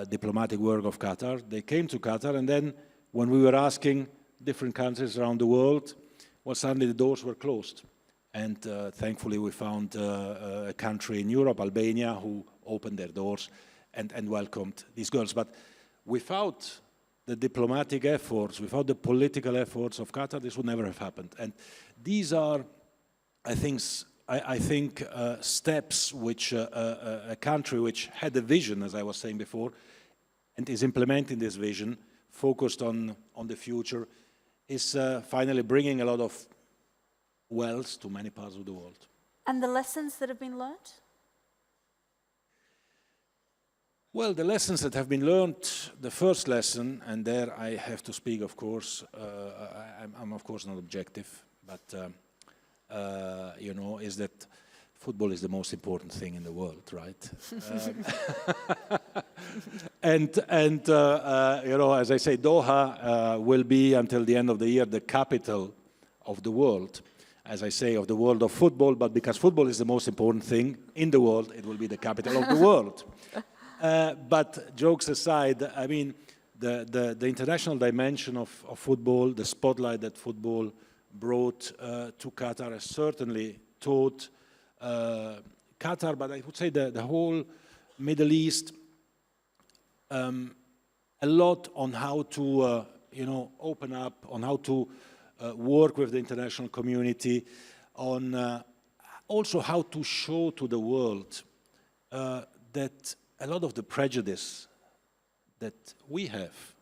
diplomatic work of Qatar. They came to Qatar, and then when we were asking different countries around the world, well, suddenly the doors were closed. And thankfully we found a country in Europe, Albania, who opened their doors and welcomed these girls. But without the diplomatic efforts, without the political efforts of Qatar, this would never have happened. And these are, I think, steps which a country which had a vision, as I was saying before, and is implementing this vision, focused on the future, is finally bringing a lot of wealth to many parts of the world. And the lessons that have been learned? Well, the lessons that have been learned, the first lesson, and there I have to speak, of course, I'm of course not objective, but is that football is the most important thing in the world, right? As I say, Doha will be until the end of the year the capital of the world, as I say, of the world of football, but because football is the most important thing in the world, it will be the capital of the world. But jokes aside, I mean, the international dimension of football, the spotlight that football brought to Qatar has certainly taught Qatar, but I would say the whole Middle East, a lot on how to, open up, on how to work with the international community, on also how to show to the world that a lot of the prejudice that we have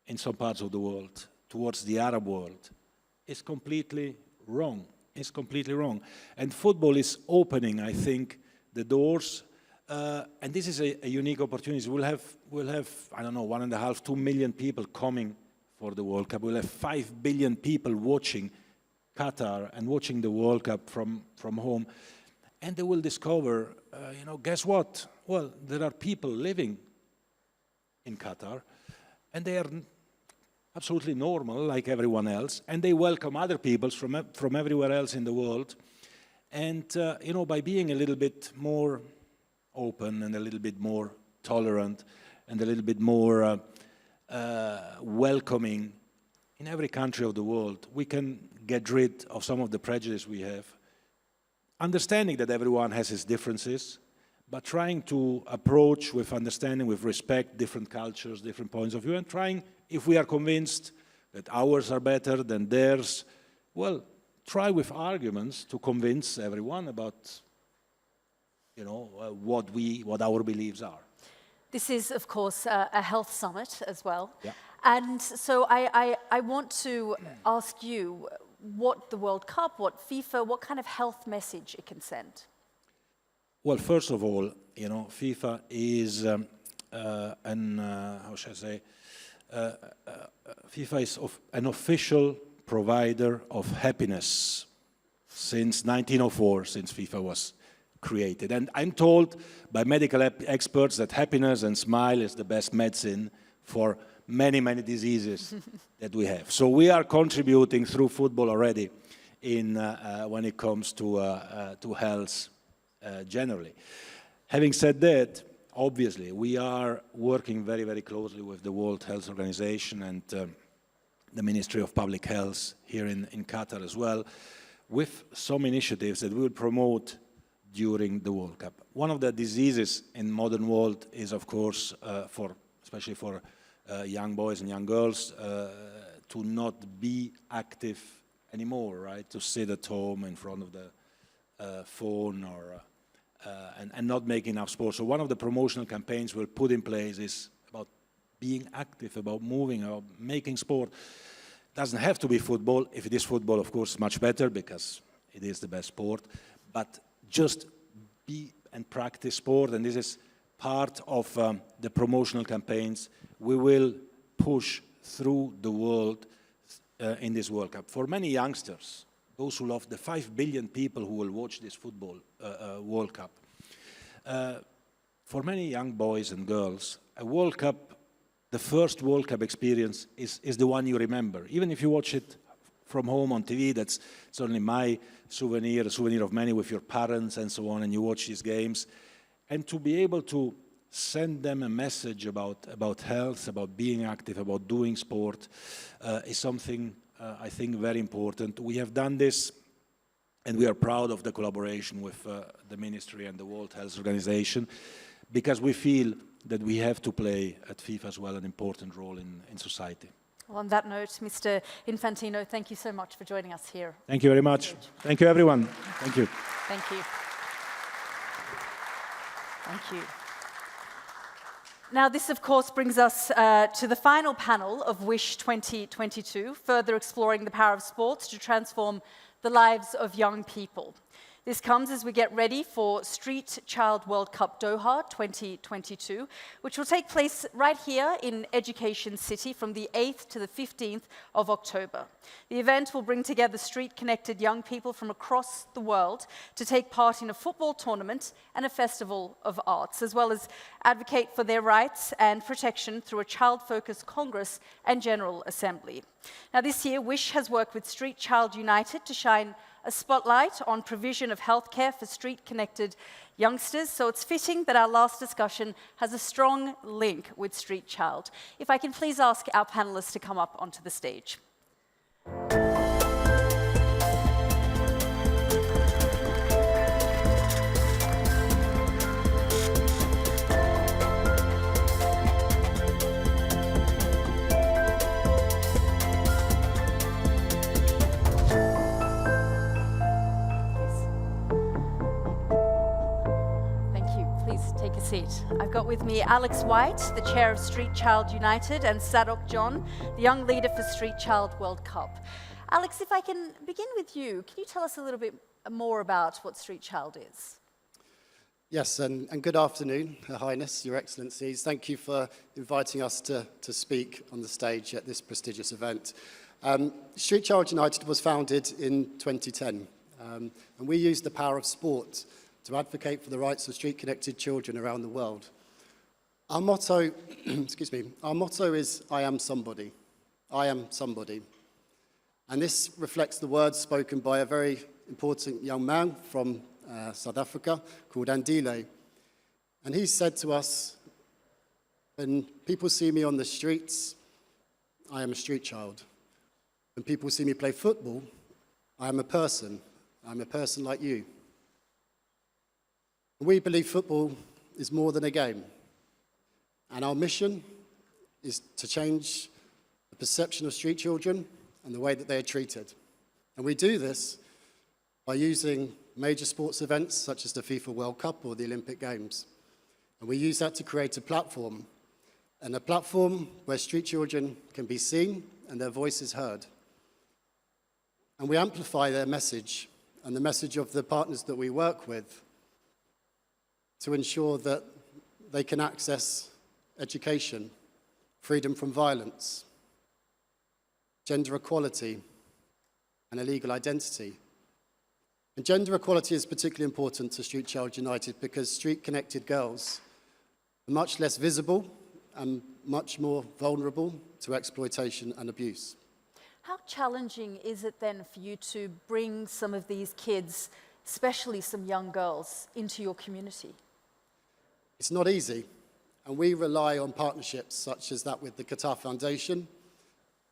in some parts of the world towards the Arab world is completely wrong. It's completely wrong. And football is opening, I think, the doors. And this is a unique opportunity. We'll have, I don't know, 1.5, 2 million people coming for the World Cup. We'll have 5 billion people watching Qatar and watching the World Cup from home. And they will discover, guess what? Well, there are people living in Qatar, and they are absolutely normal, like everyone else, and they welcome other peoples from everywhere else in the world. And, by being a little bit more open and a little bit more tolerant and a little bit more welcoming in every country of the world, we can get rid of some of the prejudice we have, understanding that everyone has his differences, but trying to approach with understanding, with respect, different cultures, different points of view, and trying, if we are convinced that ours are better than theirs, well, try with arguments to convince everyone about, you know, what our beliefs are. This is, of course, a health summit as well. Yeah. And so I want to ask you what the World Cup, what FIFA, what kind of health message it can send? Well, first of all, you know, FIFA is how shall I say, FIFA is an official provider of happiness since 1904, since FIFA was created. And I'm told by medical experts that happiness and smile is the best medicine for many, many diseases that we have. So we are contributing through football already in, when it comes to health generally. Having said that, obviously, we are working very, very closely with the World Health Organization and the Ministry of Public Health here in Qatar as well, with some initiatives that we will promote during the World Cup. One of the diseases in modern world is, of course, especially for young boys and young girls, to not be active anymore, right? To sit at home in front of the phone or and not make enough sport. So one of the promotional campaigns we'll put in place is about being active, about moving, about making sport. Doesn't have to be football. If it is football, of course, much better because it is the best sport. But just be and practice sport, and this is part of the promotional campaigns we will push through the world in this World Cup. For many youngsters, those who love the 5 billion people who will watch this football World Cup, for many young boys and girls, a World Cup, the first World Cup experience is the one you remember. Even if you watch it from home on TV, that's certainly my souvenir, a souvenir of many with your parents and so on, and you watch these games. And to be able to send them a message about health, about being active, about doing sport, is something I think very important. We have done this, and we are proud of the collaboration with the Ministry and the World Health Organization, because we feel that we have to play at FIFA as well an important role in society. Well, on that note, Mr. Infantino, thank you so much for joining us here. Thank you very much. Thank you, everyone. Thank you. Thank you. Thank you. Now, this, of course, brings us to the final panel of WISH 2022, further exploring the power of sports to transform the lives of young people. This comes as we get ready for Street Child World Cup Doha 2022, which will take place right here in Education City from the 8th to the 15th of October. The event will bring together street-connected young people from across the world to take part in a football tournament and a festival of arts, as well as advocate for their rights and protection through a child-focused Congress and General Assembly. Now, this year, WISH has worked with Street Child United to shine a spotlight on provision of healthcare for street-connected youngsters, so it's fitting that our last discussion has a strong link with Street Child. If I can please ask our panelists to come up onto the stage. Take a seat. I've got with me Alex White, the chair of Street Child United, and Sadok John, the young leader for Street Child World Cup. Alex, if I can begin with you, can you tell us a little bit more about what Street Child is? Yes, and good afternoon, Her Highness, Your Excellencies. Thank you for inviting us to speak on the stage at this prestigious event. Street Child United was founded in 2010, and we use the power of sport to advocate for the rights of street-connected children around the world. Our motto, excuse me, our motto is, I am somebody. I am somebody. And this reflects the words spoken by a very important young man from South Africa called Andile. And he said to us, when people see me on the streets, I am a street child. When people see me play football, I am a person. I'm a person like you. We believe football is more than a game. And our mission is to change the perception of street children and the way that they are treated. And we do this by using major sports events such as the FIFA World Cup or the Olympic Games. And we use that to create a platform where street children can be seen and their voices heard. And we amplify their message and the message of the partners that we work with to ensure that they can access education, freedom from violence, gender equality, and a legal identity. And gender equality is particularly important to Street Child United because street-connected girls are much less visible and much more vulnerable to exploitation and abuse. How challenging is it then for you to bring some of these kids, especially some young girls, into your community? It's not easy, and we rely on partnerships such as that with the Qatar Foundation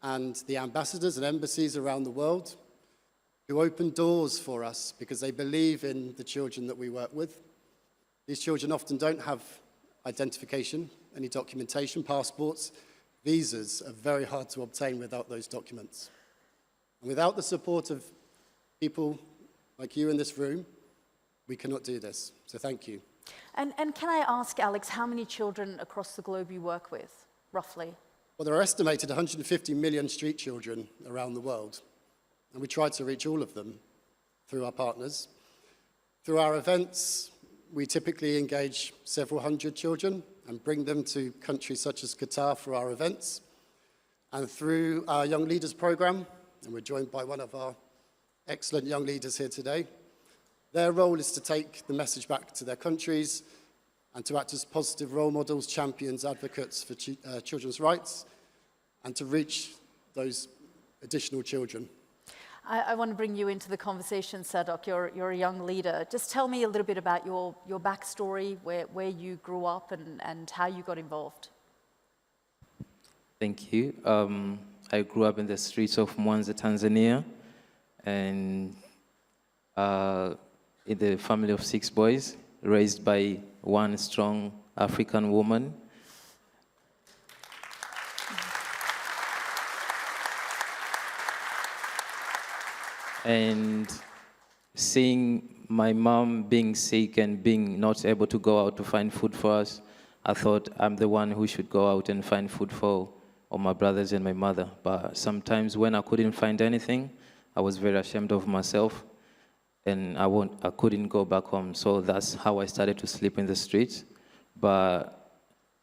and the ambassadors and embassies around the world who open doors for us because they believe in the children that we work with. These children often don't have identification, any documentation, passports. Visas are very hard to obtain without those documents. And without the support of people like you in this room, we cannot do this. So thank you. And can I ask, Alex, how many children across the globe you work with, roughly? Well, there are estimated 150 million street children around the world, and we try to reach all of them through our partners. Through our events, we typically engage several hundred children and bring them to countries such as Qatar for our events. And through our Young Leaders program, and we're joined by one of our excellent young leaders here today, their role is to take the message back to their countries and to act as positive role models, champions, advocates for children's rights, and to reach those additional children. I want to bring you into the conversation, Sadok. You're a young leader. Just tell me a little bit about your backstory, where you grew up and how you got involved. Thank you. I grew up in the streets of Mwanza, Tanzania, and in the family of 6 boys, raised by one strong African woman. And seeing my mom being sick and being not able to go out to find food for us, I thought I'm the one who should go out and find food for all my brothers and my mother. But sometimes when I couldn't find anything, I was very ashamed of myself, and I couldn't go back home. So that's how I started to sleep in the streets. But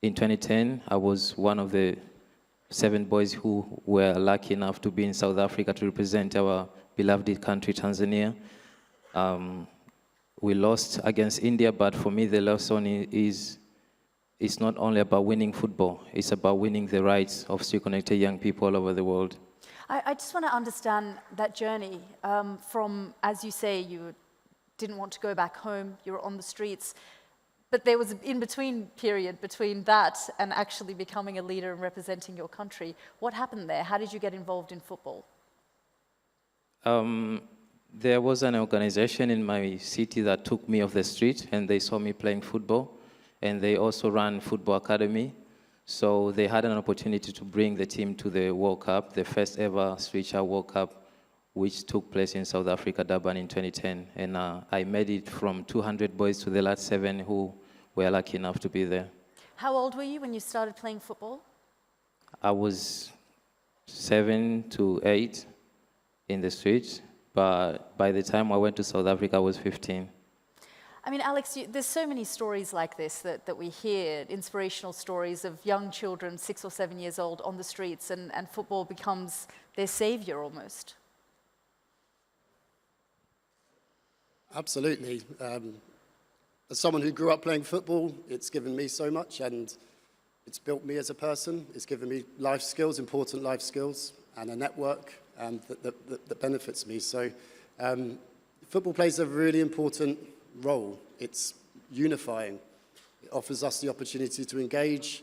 in 2010, I was one of the 7 boys who were lucky enough to be in South Africa to represent our beloved country, Tanzania. We lost against India, but for me, the lesson is it's not only about winning football, it's about winning the rights of street-connected young people all over the world. I just want to understand that journey from, as you say, you didn't want to go back home, you were on the streets, but there was an in-between period between that and actually becoming a leader and representing your country. What happened there? How did you get involved in football? There was an organization in my city that took me off the street, and they saw me playing football, and they also ran football academy. So they had an opportunity to bring the team to the World Cup, the first ever Street Child World Cup, which took place in South Africa, Durban in 2010. And I made it from 200 boys to the last 7 who were lucky enough to be there. How old were you when you started playing football? I was 7 to 8 in the streets, but by the time I went to South Africa, I was 15. I mean, Alex, there's so many stories like this that we hear, inspirational stories of young children, 6 or 7 years old, on the streets, and football becomes their savior almost. Absolutely. As someone who grew up playing football, it's given me so much, and it's built me as a person. It's given me life skills, important life skills, and a network that benefits me. So football plays a really important role. It's unifying. It offers us the opportunity to engage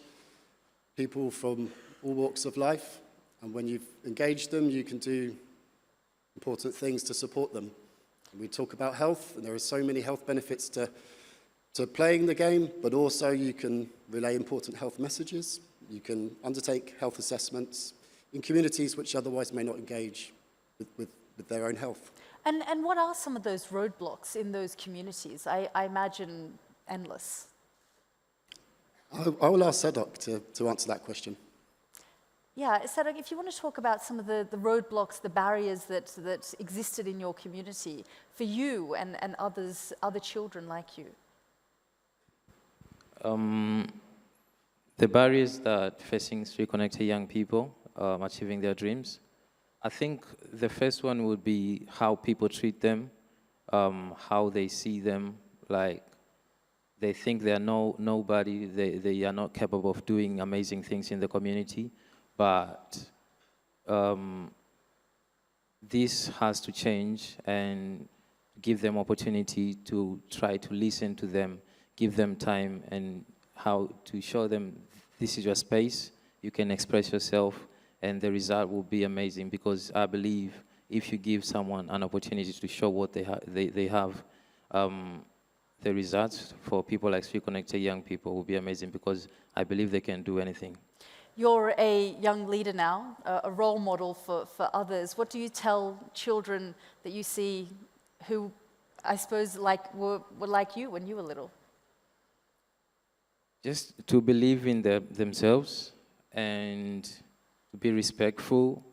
people from all walks of life, and when you've engaged them, you can do important things to support them. And we talk about health, and there are so many health benefits to to playing the game, but also you can relay important health messages. You can undertake health assessments in communities which otherwise may not engage with their own health. And what are some of those roadblocks in those communities? I imagine endless. I will ask Sadok to answer that question. Yeah, Sadok, if you want to talk about some of the roadblocks, the barriers that existed in your community for you and other children like you. The barriers that facing street connected young people achieving their dreams, I think the first one would be how people treat them, how they see them, like they think they are nobody, they are not capable of doing amazing things in the community, but this has to change and give them opportunity to try to listen to them, give them time and how to show them this is your space, you can express yourself, and the result will be amazing because I believe if you give someone an opportunity to show what they have, the results for people like Street Connected young people will be amazing because I believe they can do anything. You're a young leader now, a role model for others. What do you tell children that you see who, I suppose, were like you when you were little? Just to believe in themselves and to be respectful.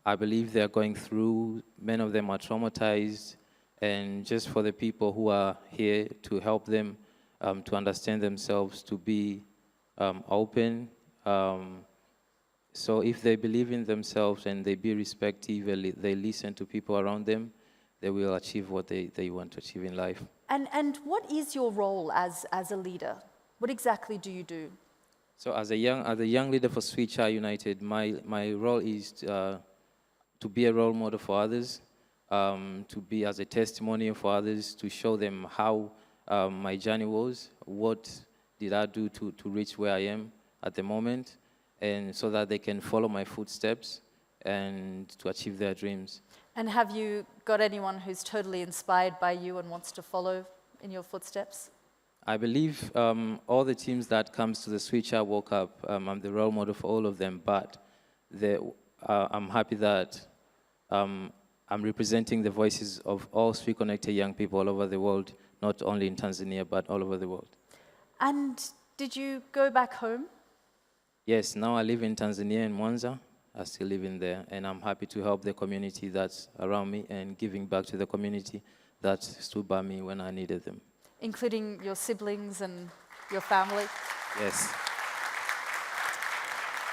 I believe they're going through, many of them are traumatized, and just for the people who are here to help them to understand themselves, to be open. So if they believe in themselves and they be respectful, they listen to people around them, they will achieve what they want to achieve in life. And what is your role as a leader? What exactly do you do? So as a young leader for Sweet Child United, my role is to be a role model for others, to be as a testimonial for others, to show them how my journey was, what did I do to reach where I am at the moment, and so that they can follow my footsteps and to achieve their dreams. And have you got anyone who's totally inspired by you and wants to follow in your footsteps? I believe all the teams that comes to the Sweet Child World Cup, I'm the role model for all of them, but I'm happy that I'm representing the voices of all Street Connected young people all over the world, not only in Tanzania, but all over the world. And did you go back home? Yes, now I live in Tanzania, in Mwanza. I still live in there, and I'm happy to help the community that's around me and giving back to the community that stood by me when I needed them. Including your siblings and your family? Yes.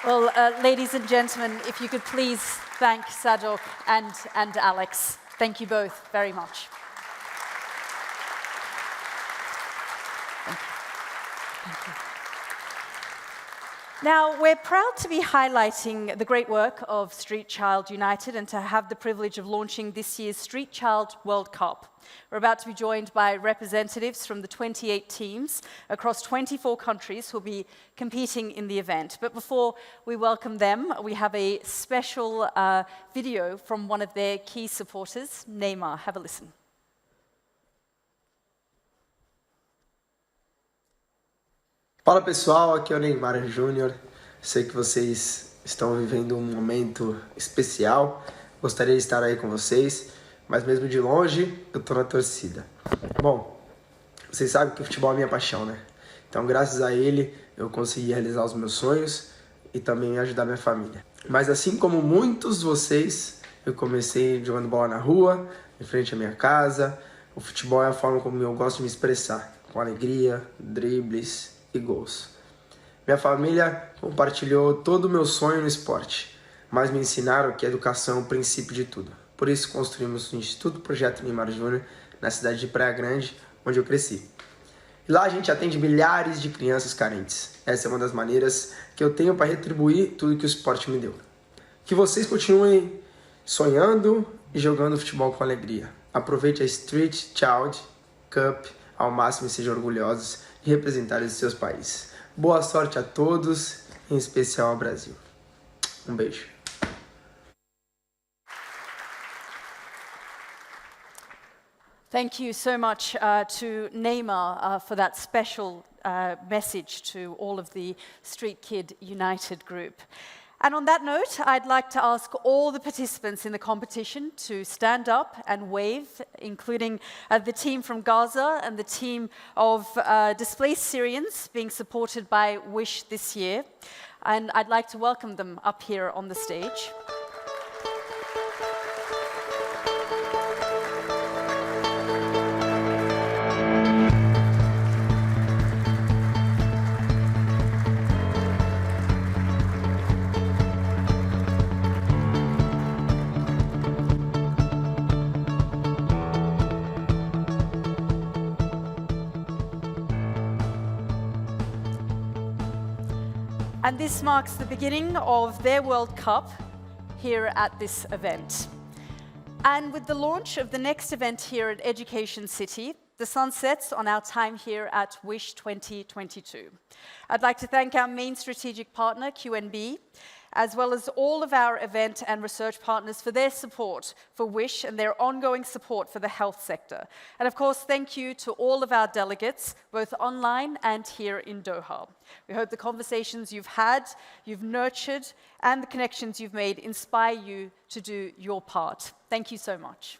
Well, ladies and gentlemen, if you could please thank Sadok and Alex. Thank you both very much. Thank you. Thank you. Now, we're proud to be highlighting the great work of Street Child United and to have the privilege of launching this year's Street Child World Cup. We're about to be joined by representatives from the 28 teams across 24 countries who will be competing in the event. But before we welcome them, we have a special video from one of their key supporters, Neymar. Have a listen. Fala pessoal, aqui é o Neymar Júnior. Sei que vocês estão vivendo um momento especial. Gostaria de estar aí com vocês, mas mesmo de longe, eu tô na torcida. Bom, vocês sabem que o futebol é minha paixão, né? Então, graças a ele, eu consegui realizar os meus sonhos e também ajudar minha família. Mas assim como muitos de vocês, eu comecei jogando bola na rua, em frente à minha casa. O futebol é a forma como eu gosto de me expressar, com alegria, dribles e gols. Minha família compartilhou todo o meu sonho no esporte, mas me ensinaram que a educação é o princípio de tudo. Por isso construímos o Instituto Projeto Neymar Júnior na cidade de Praia Grande, onde eu cresci. E lá a gente atende milhares de crianças carentes. Essa é uma das maneiras que eu tenho para retribuir tudo que o esporte me deu. Que vocês continuem sonhando e jogando futebol com alegria. Aproveite a Street Child Cup ao máximo e sejam orgulhosos de representar os seus países. Boa sorte a todos, em especial ao Brasil. Um beijo. Thank you so much to Neymar for that special message to all of the Street Kid United group. And on that note, I'd like to ask all the participants in the competition to stand up and wave, including the team from Gaza and the team of displaced Syrians being supported by Wish this year. And I'd like to welcome them up here on the stage. And this marks the beginning of their World Cup here at this event. And with the launch of the next event here at Education City, the sun sets on our time here at Wish 2022. I'd like to thank our main strategic partner, QNB, as well as all of our event and research partners for their support for Wish and their ongoing support for the health sector. And of course, thank you to all of our delegates, both online and here in Doha. We hope the conversations you've had, you've nurtured, and the connections you've made inspire you to do your part. Thank you so much.